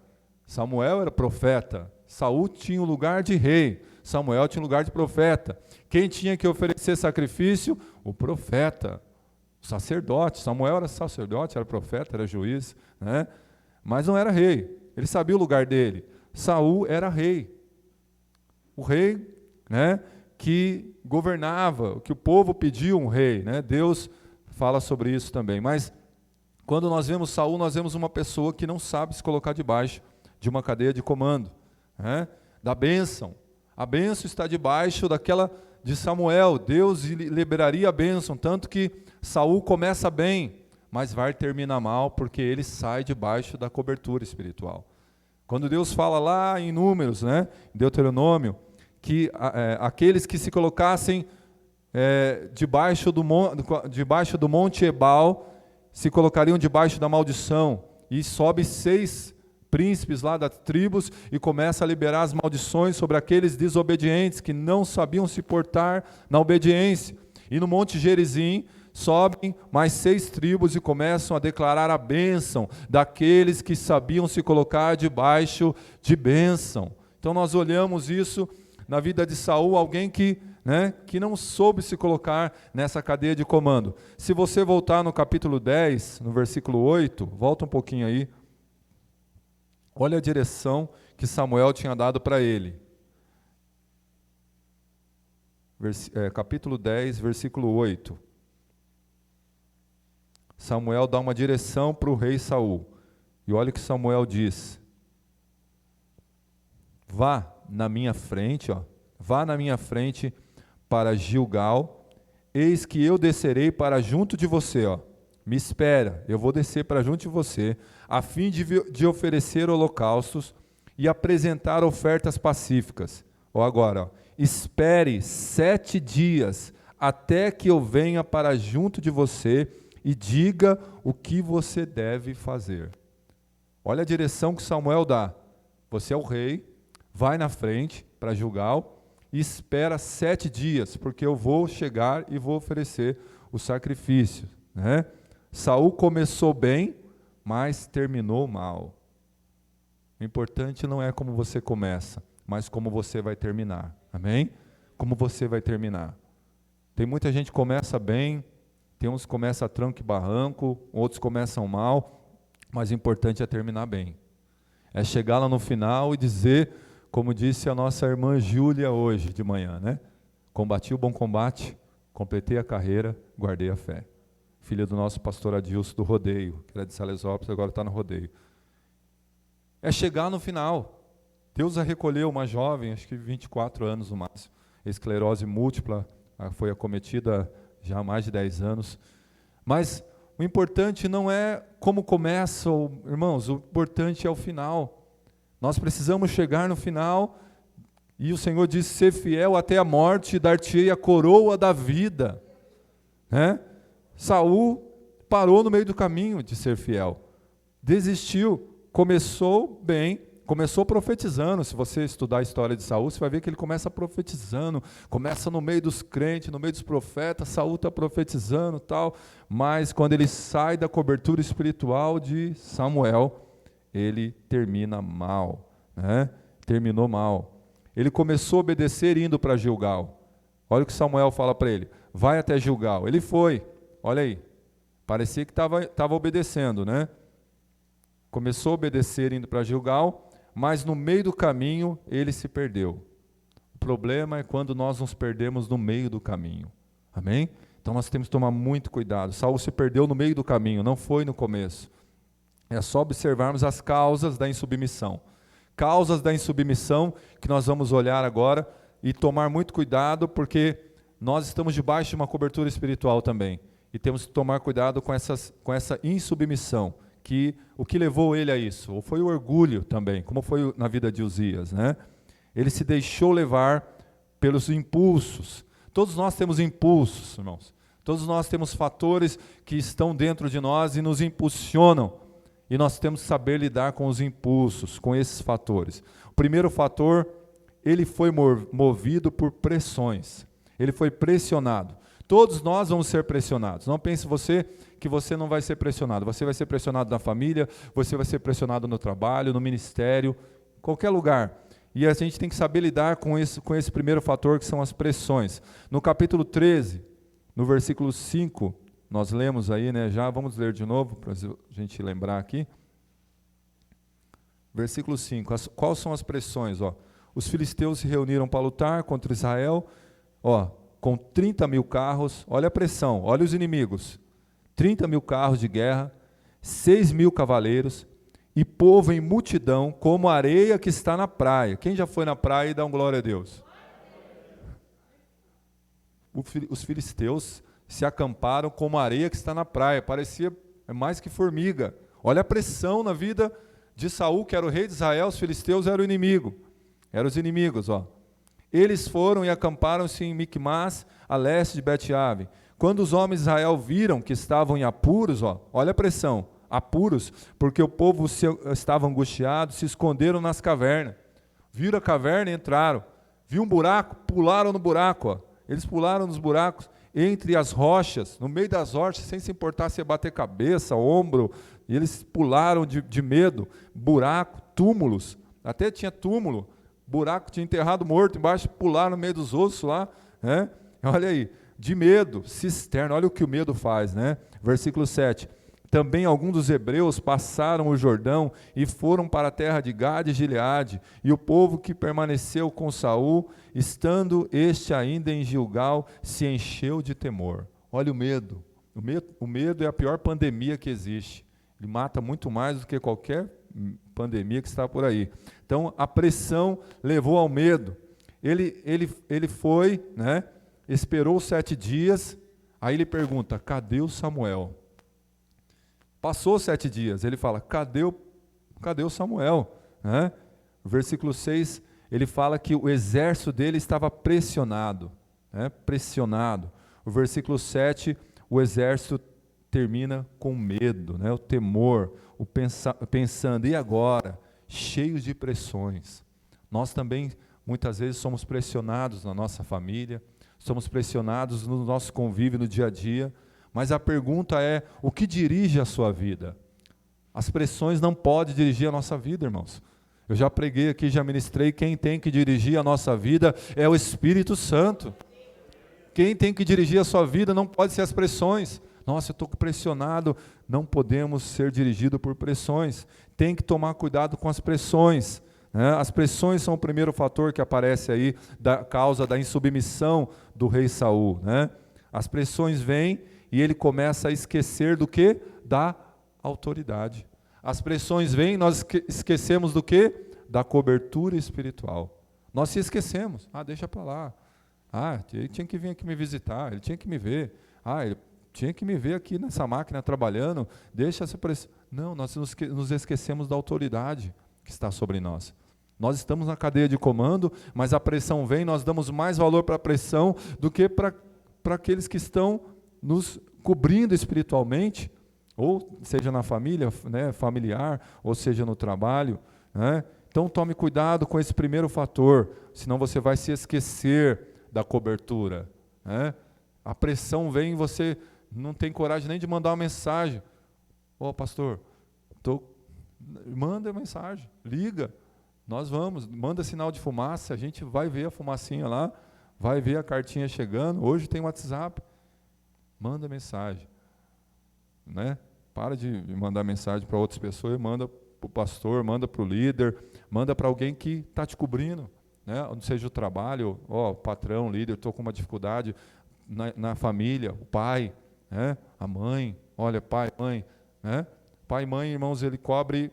Samuel era profeta. Saul tinha o lugar de rei. Samuel tinha o lugar de profeta. Quem tinha que oferecer sacrifício? O profeta. O sacerdote. Samuel era sacerdote, era profeta, era juiz, né? Mas não era rei. Ele sabia o lugar dele. Saul era rei. O rei, né, que governava, que o povo pediu um rei, né? Deus fala sobre isso também. Mas quando nós vemos Saul, nós vemos uma pessoa que não sabe se colocar debaixo de uma cadeia de comando, né? Da bênção. A bênção está debaixo daquela de Samuel. Deus liberaria a bênção, tanto que Saul começa bem, mas vai terminar mal, porque ele sai debaixo da cobertura espiritual. Quando Deus fala lá em Números, né, em Deuteronômio, que aqueles que se colocassem debaixo do monte Ebal, se colocariam debaixo da maldição, e sobe 6 príncipes lá das tribos e começa a liberar as maldições sobre aqueles desobedientes que não sabiam se portar na obediência. E no monte Gerizim sobem mais 6 tribos e começam a declarar a bênção daqueles que sabiam se colocar debaixo de bênção. Então nós olhamos isso na vida de Saul, alguém que não soube se colocar nessa cadeia de comando. Se você voltar no capítulo 10, no versículo 8, volta um pouquinho aí, olha a direção que Samuel tinha dado para ele. Capítulo 10, versículo 8. Samuel dá uma direção para o rei Saul. E olha o que Samuel diz. Vá na minha frente, vá na minha frente para Gilgal, eis que eu descerei para junto de você, me espera, eu vou descer para junto de você, a fim de oferecer holocaustos e apresentar ofertas pacíficas. Agora, espere 7 dias até que eu venha para junto de você e diga o que você deve fazer. Olha a direção que Samuel dá. Você é o rei, vai na frente para Gilgal e espera 7 dias, porque eu vou chegar e vou oferecer o sacrifício. Saul começou bem, mas terminou mal. O importante não é como você começa, mas como você vai terminar. Amém? Como você vai terminar. Tem muita gente que começa bem, tem uns que começam a tranco e barranco, outros começam mal, mas o importante é terminar bem. É chegar lá no final e dizer, como disse a nossa irmã Júlia hoje de manhã, combati o bom combate, completei a carreira, guardei a fé. Filha do nosso pastor Adilson do rodeio, que era de Salesópolis, agora está no rodeio. É chegar no final. Deus a recolheu uma jovem, acho que 24 anos no máximo, esclerose múltipla, foi acometida já há mais de 10 anos. Mas o importante não é como começa, irmãos, o importante é o final. Nós precisamos chegar no final, e o Senhor disse, ser fiel até a morte, e dar-te-ei a coroa da vida. Saul parou no meio do caminho de ser fiel, desistiu, começou bem, começou profetizando. Se você estudar a história de Saul, você vai ver que ele começa profetizando, começa no meio dos crentes, no meio dos profetas, Saul está profetizando, tal, mas quando ele sai da cobertura espiritual de Samuel, ele termina mal, terminou mal. Ele começou a obedecer indo para Gilgal. Olha o que Samuel fala para ele, vai até Gilgal. Ele foi, olha aí, parecia que estava obedecendo, Começou a obedecer indo para Gilgal, mas no meio do caminho ele se perdeu. O problema é quando nós nos perdemos no meio do caminho, amém? Então nós temos que tomar muito cuidado. Saul se perdeu no meio do caminho, não foi no começo. É só observarmos as causas da insubmissão. Causas da insubmissão que nós vamos olhar agora e tomar muito cuidado, porque nós estamos debaixo de uma cobertura espiritual também. E temos que tomar cuidado com essa insubmissão. O que levou ele a isso? Ou foi o orgulho também, como foi na vida de Uzias, Ele se deixou levar pelos impulsos. Todos nós temos impulsos, irmãos. Todos nós temos fatores que estão dentro de nós e nos impulsionam. E nós temos que saber lidar com os impulsos, com esses fatores. O primeiro fator, ele foi movido por pressões. Ele foi pressionado. Todos nós vamos ser pressionados. Não pense você que você não vai ser pressionado. Você vai ser pressionado na família, você vai ser pressionado no trabalho, no ministério, em qualquer lugar. E a gente tem que saber lidar com esse primeiro fator, que são as pressões. No capítulo 13, no versículo 5, nós lemos aí, já vamos ler de novo, para a gente lembrar aqui. Versículo 5, quais são as pressões? Os filisteus se reuniram para lutar contra Israel, com 30 mil carros, olha a pressão, olha os inimigos, 30 mil carros de guerra, 6 mil cavaleiros, e povo em multidão, como a areia que está na praia. Quem já foi na praia e dá um glória a Deus? Os filisteus se acamparam como a areia que está na praia, parecia mais que formiga. Olha a pressão na vida de Saul, que era o rei de Israel, os filisteus eram o inimigo. Eram os inimigos, Eles foram e acamparam-se em Micmas, a leste de Bet-Ave. Quando os homens de Israel viram que estavam em apuros, olha a pressão, apuros, porque o povo estava angustiado, se esconderam nas cavernas. Viram a caverna e entraram. Viu um buraco, pularam no buraco. Eles pularam nos buracos, entre as rochas, no meio das rochas, sem se importar se ia bater cabeça, ombro. E eles pularam de medo. Buraco, túmulos, até tinha túmulo. Buraco, tinha enterrado morto embaixo, pularam no meio dos ossos lá. Né? Olha aí, de medo, cisterna, olha o que o medo faz. Né? Versículo 7. Também alguns dos hebreus passaram o Jordão e foram para a terra de Gade e Gileade, e o povo que permaneceu com Saul, estando este ainda em Gilgal, se encheu de temor. Olha o medo. O medo é a pior pandemia que existe. Ele mata muito mais do que qualquer pandemia que está por aí. Então, a pressão levou ao medo. Ele foi, né, esperou 7 dias, aí ele pergunta, cadê o Samuel? Passou 7 dias, ele fala, cadê o Samuel? Né? Versículo 6, ele fala que o exército dele estava pressionado. Né? Pressionado. O versículo 7, o exército termina com medo, né? O temor, pensando, e agora? Cheios de pressões. Nós também, muitas vezes, somos pressionados na nossa família, somos pressionados no nosso convívio no dia a dia, mas a pergunta é, o que dirige a sua vida? As pressões não podem dirigir a nossa vida, irmãos. Eu já preguei aqui, já ministrei, quem tem que dirigir a nossa vida é o Espírito Santo. Quem tem que dirigir a sua vida não pode ser as pressões. Nossa, eu estou pressionado. Não podemos ser dirigidos por pressões. Tem que tomar cuidado com as pressões. Né? As pressões são o primeiro fator que aparece aí, da causa da insubmissão do rei Saul. Né? As pressões vêm e ele começa a esquecer do quê? Da autoridade. As pressões vêm, nós esquecemos do quê? Da cobertura espiritual. Nós se esquecemos. Deixa para lá. Ele tinha que vir aqui me visitar, ele tinha que me ver. Ele tinha que me ver aqui nessa máquina trabalhando. Deixa essa pressão. Não, nós nos esquecemos da autoridade que está sobre nós. Nós estamos na cadeia de comando, mas a pressão vem, nós damos mais valor para a pressão do que para aqueles que estão nos cobrindo espiritualmente, ou seja na família, né, familiar, ou seja no trabalho. Né? Então tome cuidado com esse primeiro fator, senão você vai se esquecer da cobertura. Né? A pressão vem e você não tem coragem nem de mandar uma mensagem. Pastor, manda mensagem, liga, nós vamos, manda sinal de fumaça, a gente vai ver a fumacinha lá, vai ver a cartinha chegando, hoje tem WhatsApp, manda mensagem. Né? Para de mandar mensagem para outras pessoas, manda para o pastor, manda para o líder, manda para alguém que está te cobrindo. Né? Não seja o trabalho, patrão, líder, estou com uma dificuldade na família, o pai, né? A mãe, olha, pai, mãe, né? Pai e mãe, irmãos, ele cobre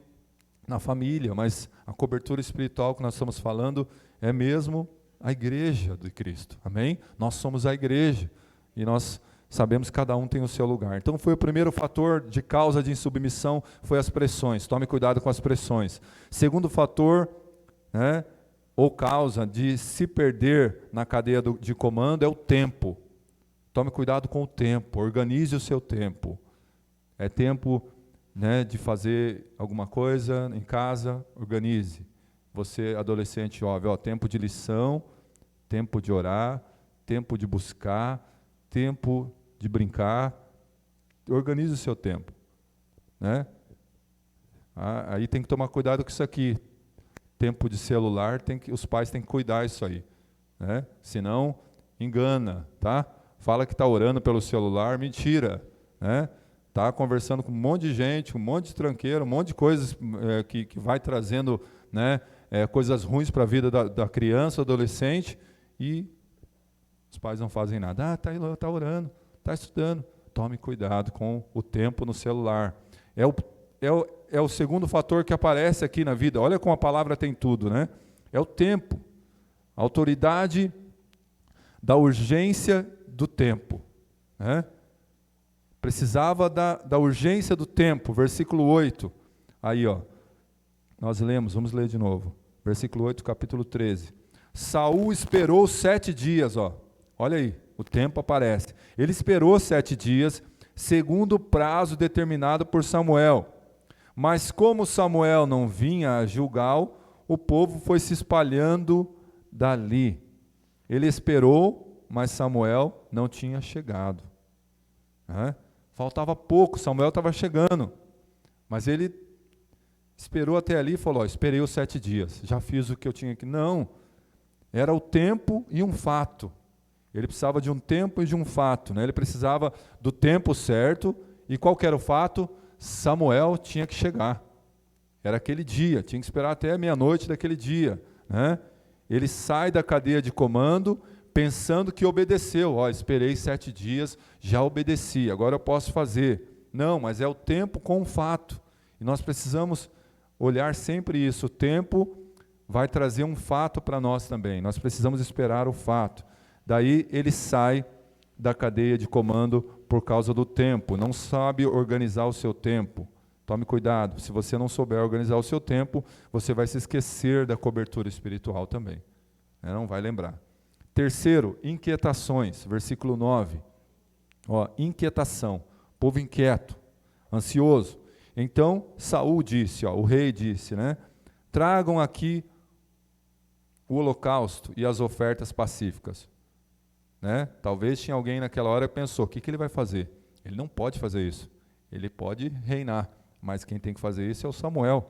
na família, mas a cobertura espiritual que nós estamos falando é mesmo a igreja de Cristo, amém? Nós somos a igreja e nós sabemos que cada um tem o seu lugar. Então foi o primeiro fator de causa de insubmissão, foi as pressões. Tome cuidado com as pressões. Segundo fator, né, ou causa de se perder na cadeia de comando é o tempo. Tome cuidado com o tempo, organize o seu tempo. É tempo, né, de fazer alguma coisa em casa, organize. Você, adolescente jovem, tempo de lição, tempo de orar, tempo de buscar, tempo de brincar. Organize o seu tempo. Né? Aí tem que tomar cuidado com isso aqui. Tempo de celular, os pais têm que cuidar disso aí. Né? Senão, engana, tá? Fala que está orando pelo celular, mentira. Né? Está conversando com um monte de gente, um monte de tranqueiro, um monte de coisas que vai trazendo, né, coisas ruins para a vida da criança, adolescente, e os pais não fazem nada. Está orando, está estudando. Tome cuidado com o tempo no celular. É o segundo fator que aparece aqui na vida. Olha como a palavra tem tudo, né? É o tempo. A autoridade da urgência do tempo. Né? Precisava da urgência do tempo. Versículo 8. Aí, nós lemos, vamos ler de novo. Versículo 8, capítulo 13. Saul esperou 7 dias, ó. Olha aí, o tempo aparece. Ele esperou 7 dias, segundo o prazo determinado por Samuel. Mas como Samuel não vinha a Gilgal, o povo foi se espalhando dali. Ele esperou, mas Samuel não tinha chegado. Faltava pouco, Samuel estava chegando. Mas ele esperou até ali e falou, ó, esperei os 7 dias, já fiz o que eu tinha que... Não, era o tempo e um fato. Ele precisava de um tempo e de um fato, né? Ele precisava do tempo certo. E qual que era o fato? Samuel tinha que chegar. Era aquele dia, tinha que esperar até a meia-noite daquele dia, né? Ele sai da cadeia de comando pensando que obedeceu. Ó, esperei 7 dias, já obedeci, agora eu posso fazer. Não, mas é o tempo com o fato. E nós precisamos olhar sempre isso. O tempo vai trazer um fato para nós também. Nós precisamos esperar o fato. Daí ele sai da cadeia de comando por causa do tempo. Não sabe organizar o seu tempo. Tome cuidado. Se você não souber organizar o seu tempo, você vai se esquecer da cobertura espiritual também. Não vai lembrar. Terceiro, inquietações. Versículo 9. Ó, inquietação. Povo inquieto, ansioso. Então Saul disse, ó, o rei disse, né? Tragam aqui o holocausto e as ofertas pacíficas. Né? Talvez tinha alguém naquela hora que pensou, o que ele vai fazer? Ele não pode fazer isso. Ele pode reinar, mas quem tem que fazer isso é o Samuel.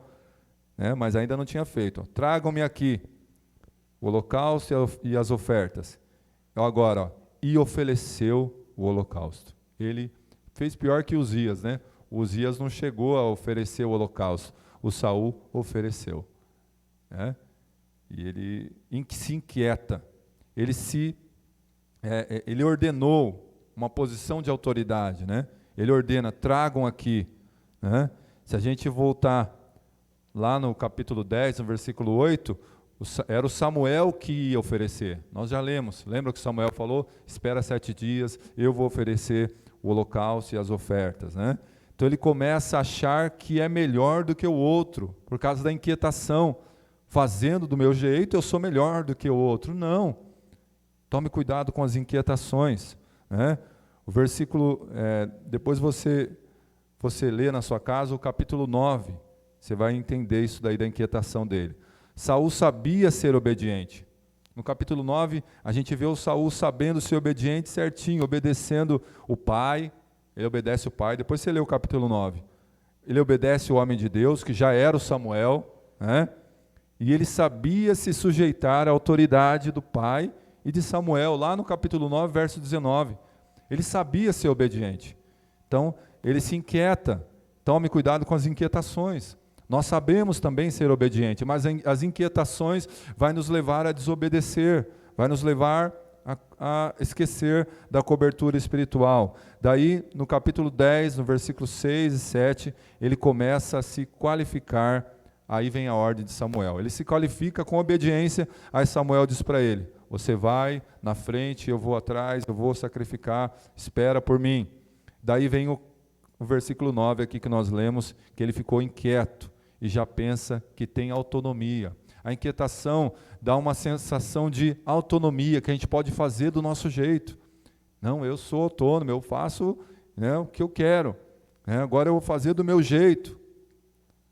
Né? Mas ainda não tinha feito. Tragam-me aqui o holocausto e as ofertas. Agora, ó, e ofereceu o holocausto. Ele fez pior que Uzias, né? Uzias não chegou a oferecer o holocausto. O Saul ofereceu. Né? E ele se inquieta. Ele ordenou uma posição de autoridade, né? Ele ordena, tragam aqui. Né? Se a gente voltar lá no capítulo 10, no versículo 8, era o Samuel que ia oferecer. Nós já lemos, lembra que Samuel falou? Espera 7 dias, eu vou oferecer o holocausto e as ofertas. Né? Então ele começa a achar que é melhor do que o outro, por causa da inquietação. Fazendo do meu jeito, eu sou melhor do que o outro. Não. Tome cuidado com as inquietações. Né? O versículo, depois você lê na sua casa o capítulo 9, você vai entender isso daí da inquietação dele. Saul sabia ser obediente. No capítulo 9, a gente vê o Saul sabendo ser obediente certinho, obedecendo o pai, ele obedece o pai, depois você lê o capítulo 9. Ele obedece o homem de Deus, que já era o Samuel, né? E ele sabia se sujeitar à autoridade do pai e de Samuel, lá no capítulo 9, verso 19. Ele sabia ser obediente. Então, ele se inquieta. Tome cuidado com as inquietações. Nós sabemos também ser obediente, mas as inquietações vai nos levar a desobedecer, vai nos levar a esquecer da cobertura espiritual. Daí, no capítulo 10, no versículo 6 e 7, ele começa a se qualificar. Aí vem a ordem de Samuel. Ele se qualifica com obediência, aí Samuel diz para ele, você vai na frente, eu vou atrás, eu vou sacrificar, espera por mim. Daí vem o versículo 9 aqui que nós lemos, que ele ficou inquieto e já pensa que tem autonomia. A inquietação dá uma sensação de autonomia, que a gente pode fazer do nosso jeito. Não, eu sou autônomo, eu faço, né, o que eu quero. Agora eu vou fazer do meu jeito.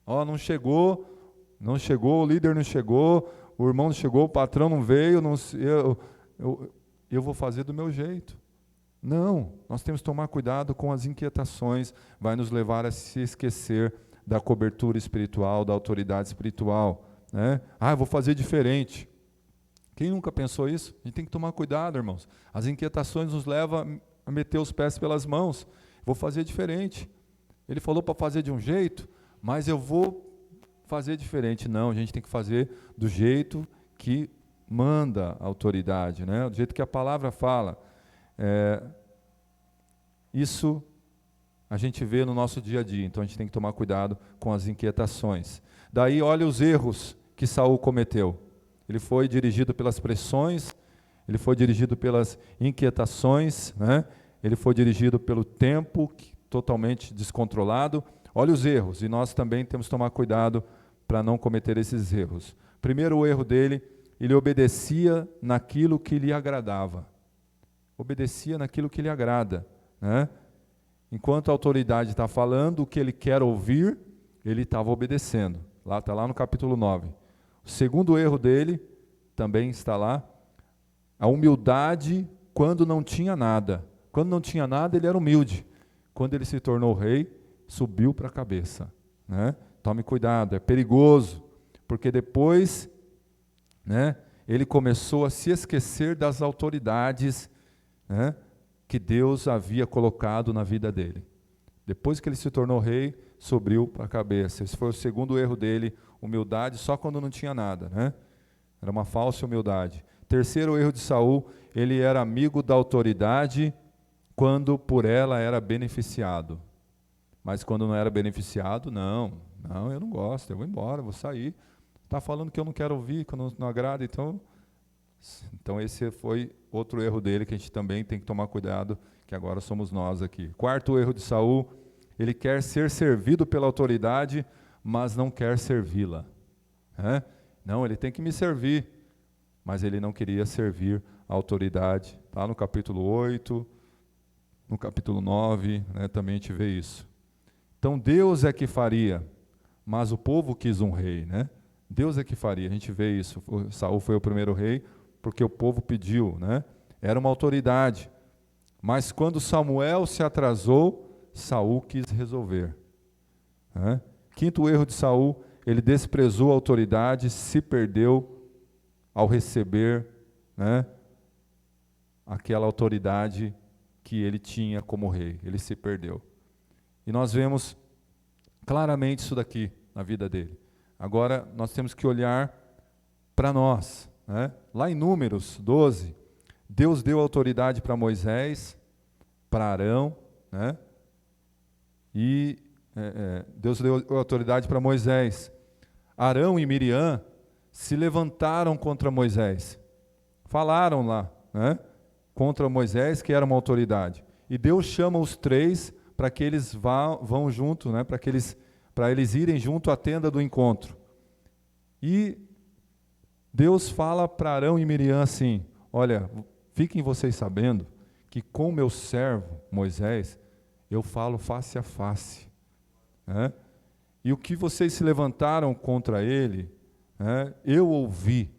Ó, não chegou, o líder não chegou, o irmão não chegou, o patrão não veio, eu vou fazer do meu jeito. Não, nós temos que tomar cuidado com as inquietações, vai nos levar a se esquecer da cobertura espiritual, da autoridade espiritual. Né? Eu vou fazer diferente. Quem nunca pensou isso? A gente tem que tomar cuidado, irmãos. As inquietações nos levam a meter os pés pelas mãos. Vou fazer diferente. Ele falou para fazer de um jeito, mas eu vou fazer diferente. Não, a gente tem que fazer do jeito que manda a autoridade, né? Do jeito que a palavra fala. Isso a gente vê no nosso dia a dia, então a gente tem que tomar cuidado com as inquietações. Daí olha os erros que Saul cometeu. Ele foi dirigido pelas pressões, ele foi dirigido pelas inquietações, né? Ele foi dirigido pelo tempo totalmente descontrolado. Olha os erros, e nós também temos que tomar cuidado para não cometer esses erros. Primeiro o erro dele, ele obedecia naquilo que lhe agradava. Obedecia naquilo que lhe agrada, né? Enquanto a autoridade está falando o que ele quer ouvir, ele estava obedecendo. Lá está lá no capítulo 9. O segundo erro dele também está lá. A humildade quando não tinha nada. Quando não tinha nada, ele era humilde. Quando ele se tornou rei, subiu para a cabeça, né? Tome cuidado, é perigoso, porque depois, né, ele começou a se esquecer das autoridades, né, que Deus havia colocado na vida dele. Depois que ele se tornou rei, subiu para a cabeça. Esse foi o segundo erro dele, humildade só quando não tinha nada, né? Era uma falsa humildade. Terceiro erro de Saul, ele era amigo da autoridade quando por ela era beneficiado. Mas quando não era beneficiado, não, eu não gosto, eu vou embora, vou sair. Está falando que eu não quero ouvir, que eu não agrada, então esse foi outro erro dele que a gente também tem que tomar cuidado, que agora somos nós aqui. Quarto erro de Saul, ele quer ser servido pela autoridade, mas não quer servi-la. Não, ele tem que me servir, mas ele não queria servir a autoridade. Está no capítulo 8, no capítulo 9, né, também a gente vê isso. Então Deus é que faria, mas o povo quis um rei, né? Deus é que faria, a gente vê isso. Saul foi o primeiro rei, porque o povo pediu, né? Era uma autoridade. Mas quando Samuel se atrasou, Saul quis resolver. Quinto erro de Saul, ele desprezou a autoridade, se perdeu ao receber, né, aquela autoridade que ele tinha como rei. Ele se perdeu. E nós vemos claramente isso daqui na vida dele. Agora nós temos que olhar para nós, né? Lá em Números 12, Deus deu autoridade para Moisés, para Arão, né? E Deus deu autoridade para Moisés. Arão e Miriam se levantaram contra Moisés. Falaram lá, né, contra Moisés, que era uma autoridade. E Deus chama os três para que eles vão junto, né, para eles irem junto à tenda do encontro. E Deus fala para Arão e Miriam assim: olha, fiquem vocês sabendo que com meu servo Moisés eu falo face a face, né? E o que vocês se levantaram contra ele, né, eu ouvi.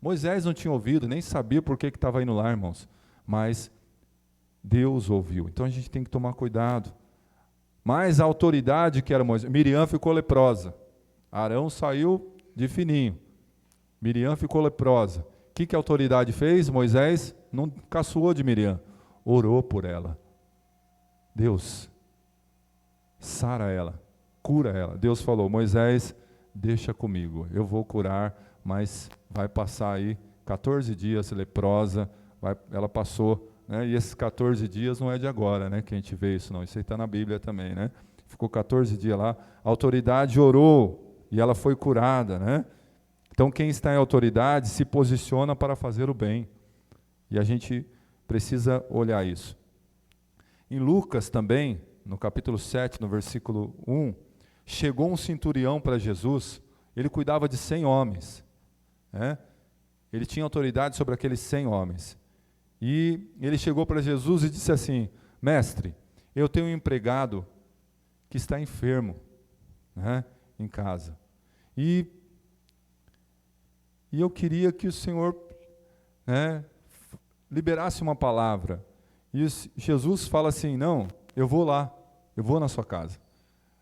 Moisés não tinha ouvido, nem sabia por que estava indo lá, irmãos, mas Deus ouviu. Então a gente tem que tomar cuidado. Mas a autoridade que era Moisés, Miriam ficou leprosa, Arão saiu de fininho, Miriam ficou leprosa. O que a autoridade fez? Moisés não caçoou de Miriam, orou por ela. Deus, sara ela, cura ela. Deus falou: Moisés, deixa comigo, eu vou curar, mas vai passar aí 14 dias leprosa. Ela passou, né, e esses 14 dias não é de agora, né, que a gente vê isso, não. Isso aí está na Bíblia também, né? Ficou 14 dias lá, a autoridade orou e ela foi curada, né? Então quem está em autoridade se posiciona para fazer o bem. E a gente precisa olhar isso. Em Lucas também, no capítulo 7, no versículo 1, chegou um centurião para Jesus, ele cuidava de 100 homens, né? Ele tinha autoridade sobre aqueles 100 homens. E ele chegou para Jesus e disse assim: mestre, eu tenho um empregado que está enfermo, né, em casa. E eu queria que o Senhor, né, liberasse uma palavra. E Jesus fala assim: não, eu vou lá, eu vou na sua casa.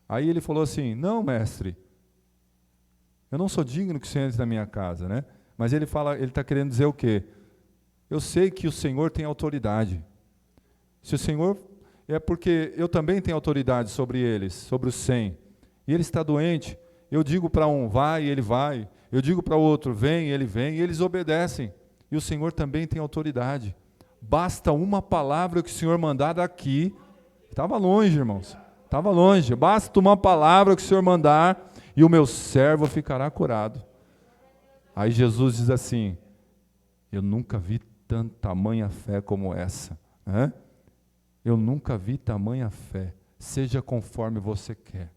Aí ele falou assim: não, mestre, eu não sou digno que o Senhor entre na minha casa, né? Mas ele está querendo dizer o quê? Eu sei que o Senhor tem autoridade. Se o Senhor, é porque eu também tenho autoridade sobre eles, sobre os 100. E ele está doente, eu digo para um, vai, e ele vai. Eu digo para o outro, vem, e ele vem, e eles obedecem. E o Senhor também tem autoridade. Basta uma palavra que o Senhor mandar daqui. Estava longe, irmãos. Estava longe. Basta uma palavra que o Senhor mandar e o meu servo ficará curado. Aí Jesus diz assim: eu nunca vi tamanha fé como essa, né? Eu nunca vi tamanha fé. Seja conforme você quer.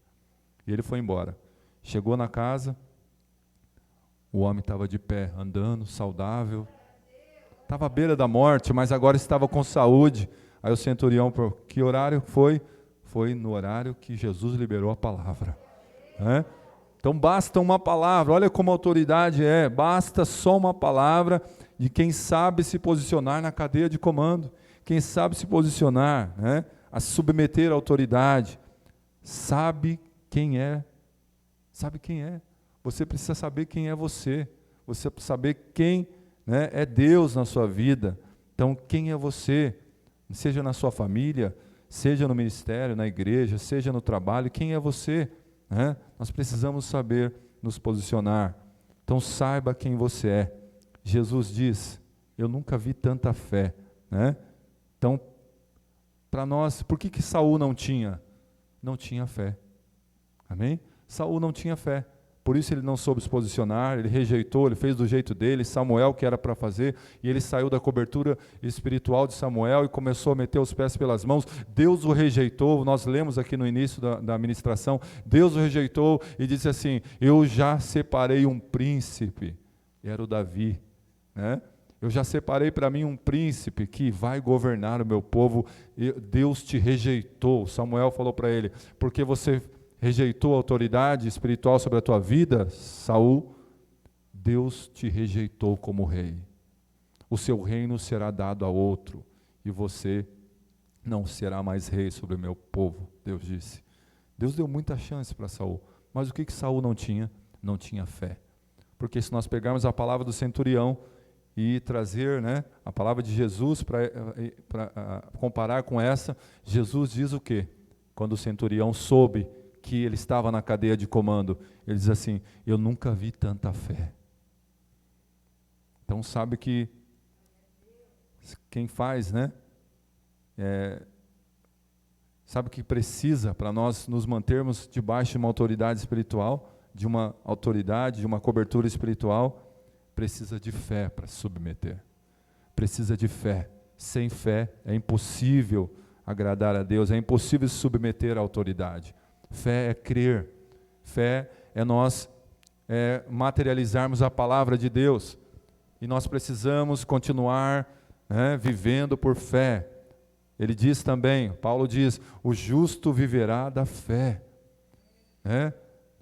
E ele foi embora. Chegou na casa, O homem estava de pé, andando, saudável. Estava à beira da morte, mas agora estava com saúde. Aí o centurião, por que horário foi? Foi no horário que Jesus liberou a palavra. Então basta uma palavra, olha como a autoridade é, basta só uma palavra de quem sabe se posicionar na cadeia de comando, quem sabe se posicionar, a submeter a autoridade, sabe quem é, você precisa saber quem é você precisa saber quem é Deus na sua vida. Então quem é você, seja na sua família, seja no ministério, na igreja, seja no trabalho, quem é você? Nós precisamos saber nos posicionar. Então saiba quem você é. Jesus diz, eu nunca vi tanta fé. Então, para nós, por que Saul não tinha? Não tinha fé. Amém? Saul não tinha fé. Por isso ele não soube se posicionar, ele rejeitou, ele fez do jeito dele, Samuel que era para fazer, e ele saiu da cobertura espiritual de Samuel e começou a meter os pés pelas mãos. Deus o rejeitou, nós lemos aqui no início da ministração, Deus o rejeitou e disse assim, eu já separei um príncipe, e era o Davi, eu já separei para mim um príncipe que vai governar o meu povo. Deus te rejeitou. Samuel falou para ele, porque você rejeitou a autoridade espiritual sobre a tua vida, Saul, Deus te rejeitou como rei. O seu reino será dado a outro, e você não será mais rei sobre o meu povo, Deus disse. Deus deu muita chance para Saul, mas o que Saul não tinha? Não tinha fé. Porque se nós pegarmos a palavra do centurião e trazer a palavra de Jesus para comparar com essa, Jesus diz o quê? Quando o centurião soube que ele estava na cadeia de comando, ele diz assim, eu nunca vi tanta fé. Então sabe que quem faz, sabe que precisa para nós nos mantermos debaixo de uma autoridade espiritual, de uma autoridade, de uma cobertura espiritual, precisa de fé para se submeter. Precisa de fé. Sem fé é impossível agradar a Deus, é impossível se submeter à autoridade. Fé é crer, fé é nós materializarmos a palavra de Deus, e nós precisamos continuar vivendo por fé. Ele diz também, Paulo diz, o justo viverá da fé,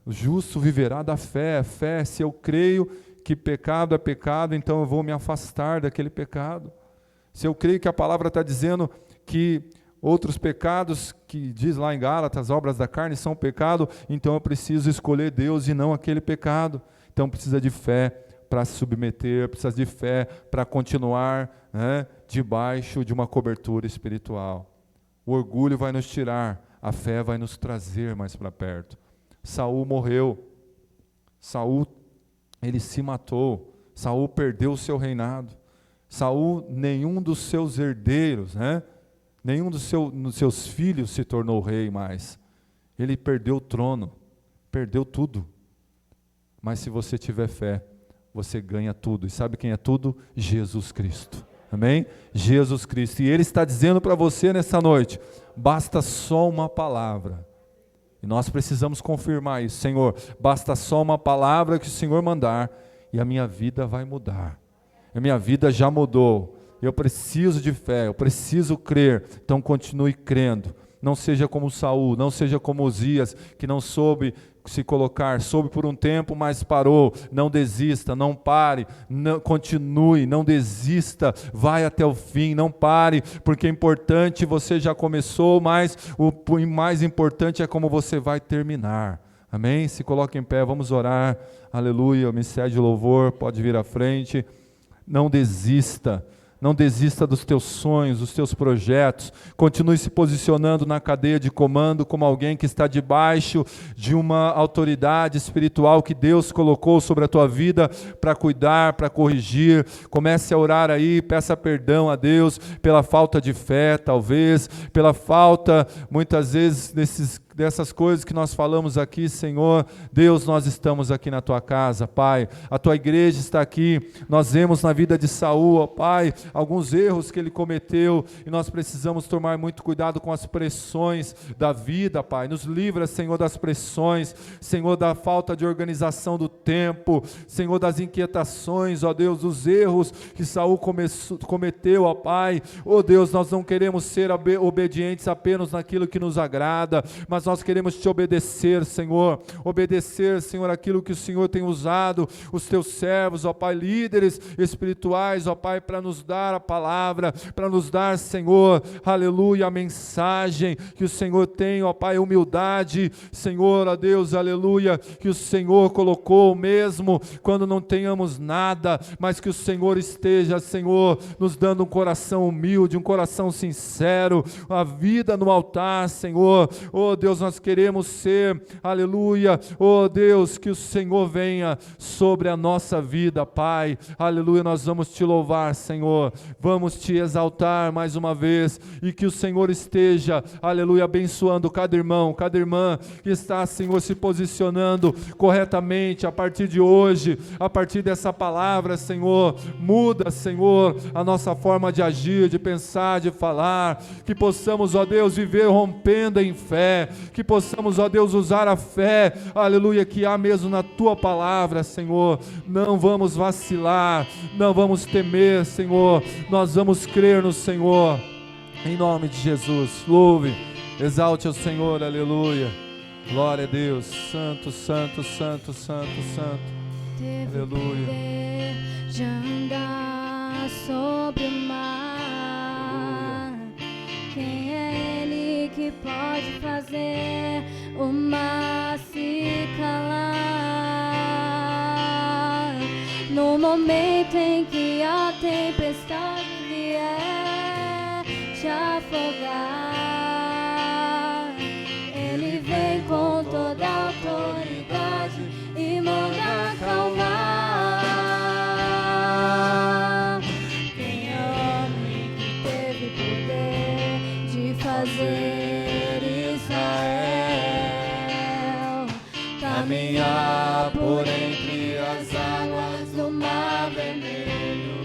o justo viverá da fé. Fé, se eu creio que pecado é pecado, então eu vou me afastar daquele pecado. Se eu creio que a palavra está dizendo que outros pecados, que diz lá em Gálatas, as obras da carne são pecado, então eu preciso escolher Deus e não aquele pecado. Então precisa de fé para se submeter, precisa de fé para continuar debaixo de uma cobertura espiritual. O orgulho vai nos tirar, a fé vai nos trazer mais para perto. Saul morreu, Saul ele se matou, Saul perdeu o seu reinado, Saul, nenhum dos seus herdeiros, nenhum dos seus filhos se tornou rei mais. Ele perdeu o trono, perdeu tudo. Mas se você tiver fé, você ganha tudo. E sabe quem é tudo? Jesus Cristo. Amém? Jesus Cristo. E Ele está dizendo para você nessa noite, basta só uma palavra. E nós precisamos confirmar isso. Senhor, basta só uma palavra que o Senhor mandar e a minha vida vai mudar. A minha vida já mudou. Eu preciso de fé, eu preciso crer. Então continue crendo. Não seja como Saul, não seja como Uzias, que não soube se colocar, soube por um tempo, mas parou. Não desista, não pare, não, continue, não desista, vai até o fim, não pare, porque é importante, você já começou, mas o mais importante é como você vai terminar. Amém? Se coloque em pé, vamos orar. Aleluia, o ministério de louvor pode vir à frente. Não desista. Não desista dos teus sonhos, dos teus projetos. Continue se posicionando na cadeia de comando como alguém que está debaixo de uma autoridade espiritual que Deus colocou sobre a tua vida para cuidar, para corrigir. Comece a orar aí, peça perdão a Deus pela falta de fé, talvez, pela falta, muitas vezes, dessas coisas que nós falamos aqui, Senhor, Deus, nós estamos aqui na Tua casa, Pai, a Tua igreja está aqui, nós vemos na vida de Saul, ó Pai, alguns erros que ele cometeu, e nós precisamos tomar muito cuidado com as pressões da vida, Pai, nos livra, Senhor, das pressões, Senhor, da falta de organização do tempo, Senhor, das inquietações, ó Deus, dos erros que Saul cometeu, ó Pai, ó Deus, nós não queremos ser obedientes apenas naquilo que nos agrada, mas nós queremos Te obedecer, Senhor, aquilo que o Senhor tem usado, os Teus servos, ó Pai, líderes espirituais, ó Pai, para nos dar a palavra, para nos dar, Senhor, aleluia, a mensagem que o Senhor tem, ó Pai, humildade, Senhor, ó Deus, aleluia, que o Senhor colocou mesmo quando não tenhamos nada, mas que o Senhor esteja, Senhor, nos dando um coração humilde, um coração sincero, a vida no altar, Senhor, oh Deus, nós queremos ser, aleluia, oh Deus, que o Senhor venha sobre a nossa vida, Pai, aleluia, nós vamos Te louvar, Senhor, vamos Te exaltar mais uma vez, e que o Senhor esteja, aleluia, abençoando cada irmão, cada irmã que está, Senhor, se posicionando corretamente a partir de hoje, a partir dessa palavra, Senhor, muda, Senhor, a nossa forma de agir, de pensar, de falar, que possamos, ó Deus, viver rompendo em fé, que possamos, ó Deus, usar a fé, aleluia, que há mesmo na Tua palavra, Senhor, não vamos vacilar, não vamos temer, Senhor, nós vamos crer no Senhor, em nome de Jesus, louve, exalte o Senhor, aleluia, glória a Deus, santo, santo, santo, santo, santo, aleluia. De andar sobre o mar, quem é Ele que pode fazer o mar se calar? No momento em que a tempestade vier te afogar, Ele vem com toda a autoridade e manda acalmar. Quem é o homem que teve poder de fazer Israel caminhar por entre as águas do Mar Vermelho?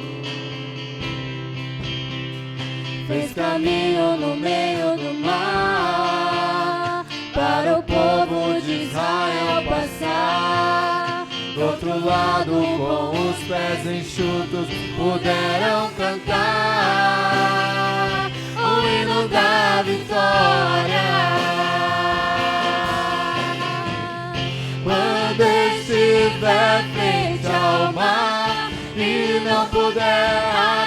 Fez caminho no meio do mar para o povo de Israel passar. Do outro lado, com os pés enxutos, puderam cantar o hino da vitória. Quando estiver frente ao mar e não puder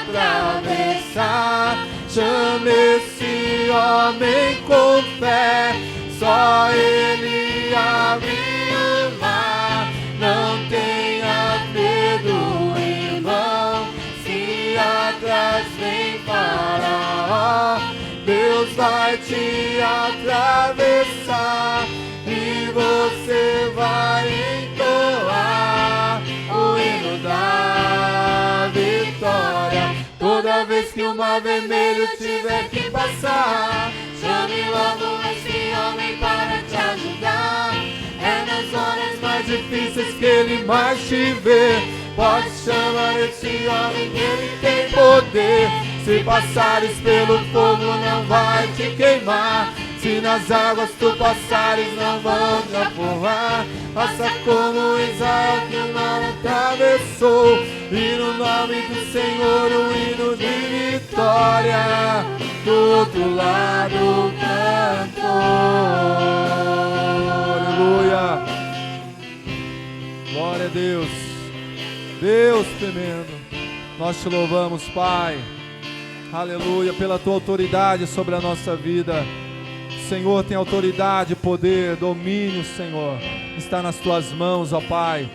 atravessar, chame esse homem com fé, só ele abre o mar. Não tenha medo, irmão, se atrás vem Faraó, Deus vai te atravessar e você vai entoar o hino da vitória. Toda vez que o Mar Vermelho tiver que passar, chame logo esse homem para te ajudar. É nas horas mais difíceis que ele mais te vê. Pode chamar esse homem que ele tem poder. Se passares pelo fogo não vai te queimar. Se nas águas tu passares não vão te afogar. Faça como Israel que o mar atravessou, e no nome do Senhor o hino de vitória do outro lado cantou. Aleluia, glória a Deus, Deus tremendo, nós Te louvamos, Pai, aleluia, pela Tua autoridade sobre a nossa vida. Senhor, tem autoridade, poder, domínio, Senhor, está nas Tuas mãos, ó Pai,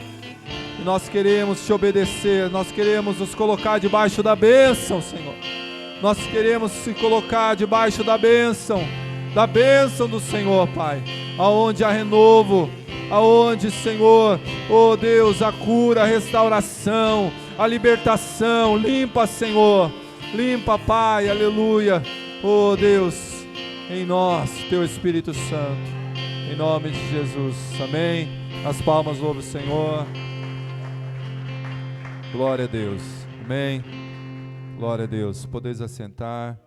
e nós queremos Te obedecer, nós queremos nos colocar debaixo da bênção, Senhor, nós queremos se colocar debaixo da bênção do Senhor, Pai, aonde há renovo, aonde, Senhor, oh Deus, a cura, a restauração, a libertação, limpa, Senhor, limpa, Pai, aleluia, oh Deus, em nós, Teu Espírito Santo, Em nome de Jesus. Amém. As palmas louvam o Senhor. Glória a Deus. Amém. Glória a Deus. Podeis assentar.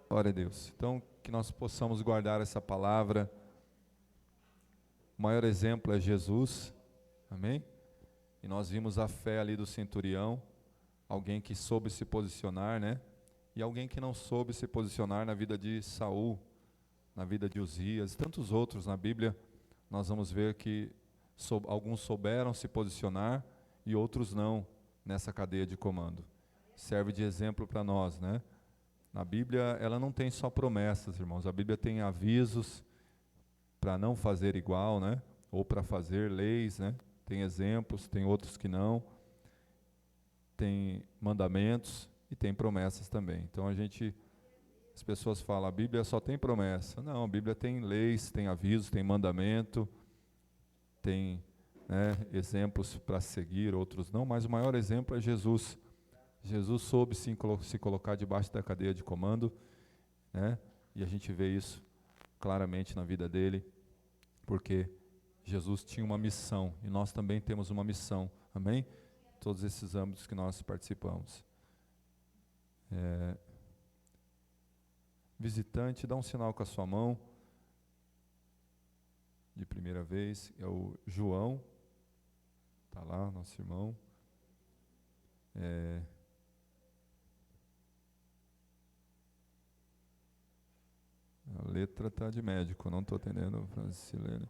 Glória a Deus. Então, que nós possamos guardar essa palavra. O maior exemplo é Jesus. Amém? E nós vimos a fé ali do centurião. Alguém que soube se posicionar, né? E alguém que não soube se posicionar na vida de Saul, na vida de Uzias, tantos outros na Bíblia. Nós vamos ver que alguns souberam se posicionar e outros não nessa cadeia de comando. Serve de exemplo para nós, né? Na Bíblia, ela não tem só promessas, irmãos. A Bíblia tem avisos para não fazer igual, né? Ou para fazer leis, né? Tem exemplos, tem outros que não. Tem mandamentos e tem promessas também. Então as pessoas falam, a Bíblia só tem promessa. Não, a Bíblia tem leis, tem avisos, tem mandamento, tem, né, exemplos para seguir, outros não, mas o maior exemplo é Jesus. Jesus soube se colocar debaixo da cadeia de comando, né? E a gente vê isso claramente na vida dele, porque Jesus tinha uma missão, e nós também temos uma missão, amém? Todos esses âmbitos que nós participamos. Visitante, dá um sinal com a sua mão, de primeira vez, é o João, está lá, nosso irmão. A letra está de médico, não estou atendendo, Francilene.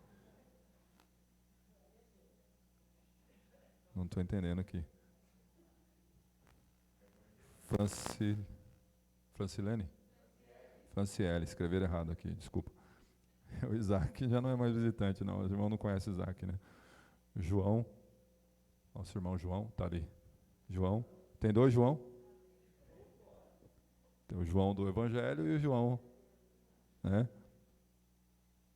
Não estou entendendo aqui. Francilene? Franciele, escreveram errado aqui, desculpa. O Isaac já não é mais visitante, não. Os irmãos não conhecem o Isaac, né? João, nosso irmão João, está ali. João, tem dois João? Tem o João do Evangelho e o João, né?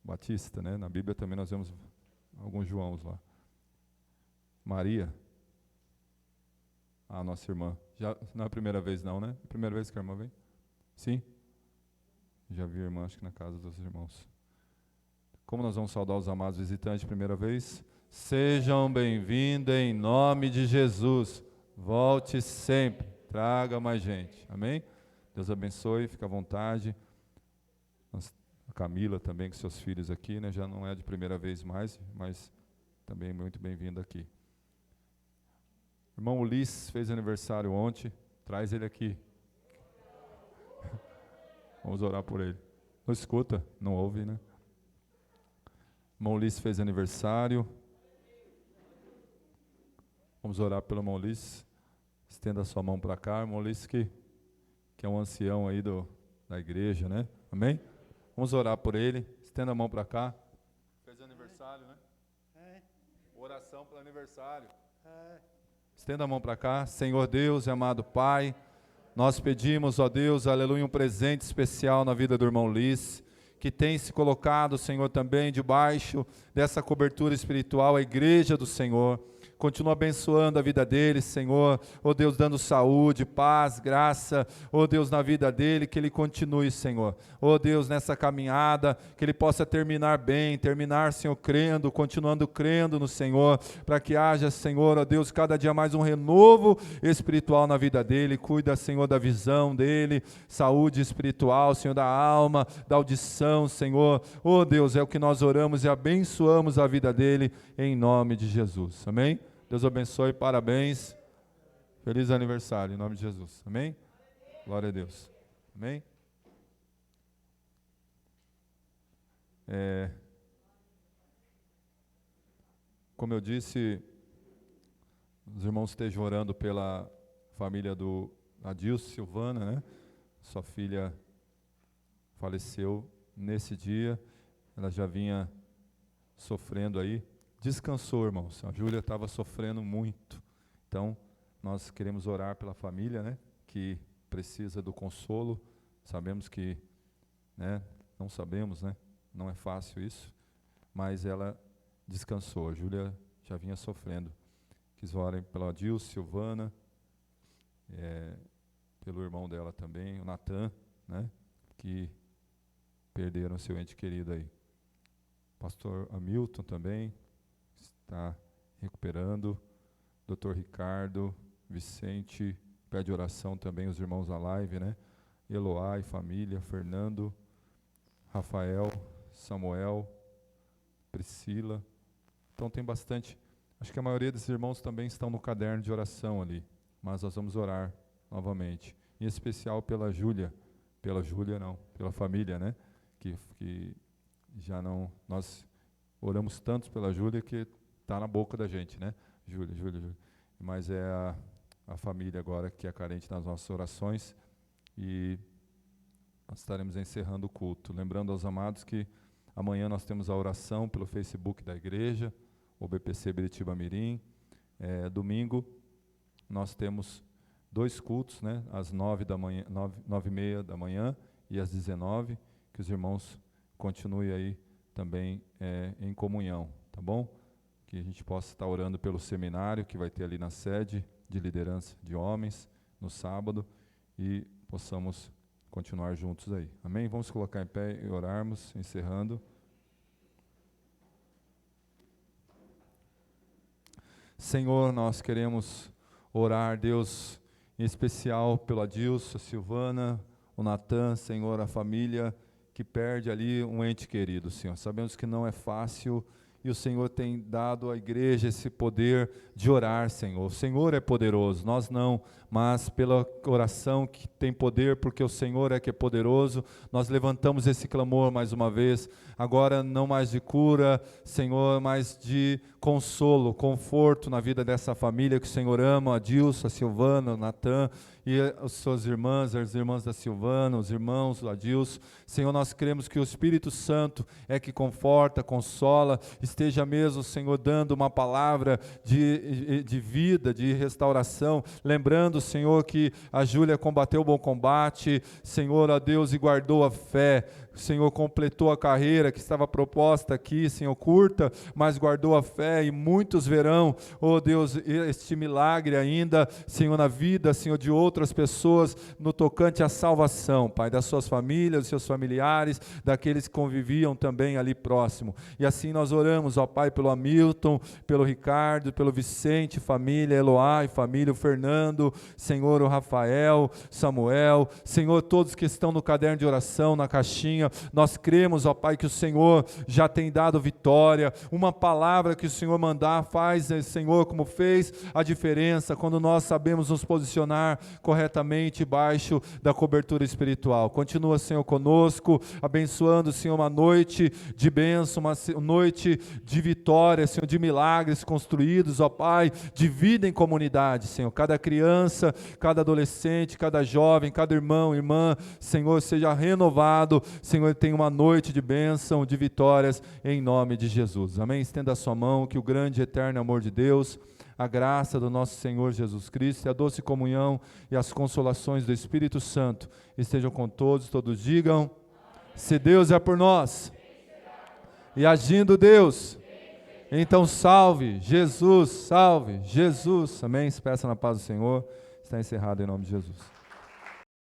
Batista, né? Na Bíblia também nós vemos alguns Joãos lá. Maria, a nossa irmã. Já não é a primeira vez não, né? É a primeira vez que a irmã vem? Sim? Já vi a irmã, acho que na casa dos irmãos. Como nós vamos saudar os amados visitantes primeira vez? Sejam bem-vindos em nome de Jesus. Volte sempre, traga mais gente. Amém? Deus abençoe, fica à vontade. A Camila também com seus filhos aqui, né? Já não é de primeira vez mais, mas também muito bem-vindo aqui. O irmão Ulisses fez aniversário ontem, traz ele aqui. Vamos orar por ele. Não escuta, não ouve, né? O irmão Ulisses fez aniversário. Vamos orar pelo irmão Ulisses. Estenda a sua mão para cá, irmão Ulisses que é um ancião aí da igreja, né? Amém? Vamos orar por ele. Estenda a mão para cá. Fez aniversário, né? Oração pelo aniversário. Estenda a mão para cá. Senhor Deus e amado Pai, nós pedimos, ó Deus, aleluia, um presente especial na vida do irmão Ulisses, que tem se colocado, Senhor, também debaixo dessa cobertura espiritual, a igreja do Senhor. Continua abençoando a vida dele, Senhor, ó Deus, dando saúde, paz, graça, ó Deus, na vida dele, que ele continue, Senhor, ó Deus, nessa caminhada, que ele possa terminar bem, Senhor, crendo, continuando crendo no Senhor, para que haja, Senhor, ó Deus, cada dia mais um renovo espiritual na vida dele. Cuida, Senhor, da visão dele, saúde espiritual, Senhor, da alma, da audição, Senhor, ó Deus, é o que nós oramos e abençoamos a vida dele, em nome de Jesus, amém? Deus abençoe, parabéns, feliz aniversário, em nome de Jesus, amém? Glória a Deus, amém? Como eu disse, os irmãos estejam orando pela família do Adilson Silvana, né? Sua filha faleceu nesse dia, ela já vinha sofrendo aí, descansou, irmãos. A Júlia estava sofrendo muito. Então, nós queremos orar pela família, né, que precisa do consolo. Sabemos que, né, não sabemos, né, não é fácil isso, mas ela descansou. A Júlia já vinha sofrendo. Quis orarem pela Adilson, Silvana, pelo irmão dela também, o Natan, né, que perderam seu ente querido aí. Pastor Hamilton também está recuperando. Dr. Ricardo, Vicente, pede oração também, os irmãos da live, né? Eloá e família, Fernando, Rafael, Samuel, Priscila. Então tem bastante. Acho que a maioria desses irmãos também estão no caderno de oração ali, mas nós vamos orar novamente. Em especial pela Júlia não, pela família, né? Que já não, nós oramos tanto pela Júlia que está na boca da gente, né? Júlia. Mas é a família agora que é carente nas nossas orações, e nós estaremos encerrando o culto. Lembrando aos amados que amanhã nós temos a oração pelo Facebook da igreja, o BPC Biritiba Mirim. Domingo nós temos 2 cultos, né? Às 9h30 da manhã e às 19h, que os irmãos continuem aí também em comunhão, tá bom? Que a gente possa estar orando pelo seminário que vai ter ali na sede de liderança de homens no sábado, e possamos continuar juntos aí. Amém? Vamos colocar em pé e orarmos, encerrando. Senhor, nós queremos orar, Deus, em especial pelo Adilson, a Silvana, o Natan, Senhor, a família que perde ali um ente querido, Senhor. Sabemos que não é fácil, e o Senhor tem dado à igreja esse poder de orar, Senhor. O Senhor é poderoso, nós não, mas pela oração que tem poder, porque o Senhor é que é poderoso, nós levantamos esse clamor mais uma vez, agora não mais de cura, Senhor, mas de consolo, conforto na vida dessa família que o Senhor ama, a Dilson, a Silvana, o Natan, e as suas irmãs, as irmãs da Silvana, os irmãos do Adilson. Senhor, nós cremos que o Espírito Santo é que conforta, consola, esteja mesmo, Senhor, dando uma palavra de vida, de restauração, lembrando, Senhor, que a Júlia combateu o bom combate, Senhor, a Deus, e guardou a fé. Senhor, completou a carreira que estava proposta aqui, Senhor, curta, mas guardou a fé, e muitos verão, oh Deus, este milagre ainda, Senhor, na vida, Senhor, de outras pessoas, no tocante à salvação, Pai, das suas famílias, dos seus familiares, daqueles que conviviam também ali próximo. E assim nós oramos, ó Pai, pelo Hamilton, pelo Ricardo, pelo Vicente, família, Eloá e família, o Fernando, Senhor, o Rafael, Samuel, Senhor, todos que estão no caderno de oração, na caixinha. Nós cremos, ó Pai, que o Senhor já tem dado vitória, uma palavra que o Senhor mandar faz, Senhor, como fez a diferença, quando nós sabemos nos posicionar corretamente debaixo da cobertura espiritual. Continua, Senhor, conosco, abençoando, Senhor, uma noite de bênção, uma noite de vitória, Senhor, de milagres construídos, ó Pai, de vida em comunidade, Senhor, cada criança, cada adolescente, cada jovem, cada irmão, irmã, Senhor, seja renovado, Senhor, tenha uma noite de bênção, de vitórias, em nome de Jesus. Amém? Estenda a sua mão, que o grande e eterno amor de Deus, a graça do nosso Senhor Jesus Cristo, e a doce comunhão e as consolações do Espírito Santo estejam com todos digam, se Deus é por nós, e agindo Deus, então salve Jesus, amém? Se peça na paz do Senhor, está encerrado em nome de Jesus.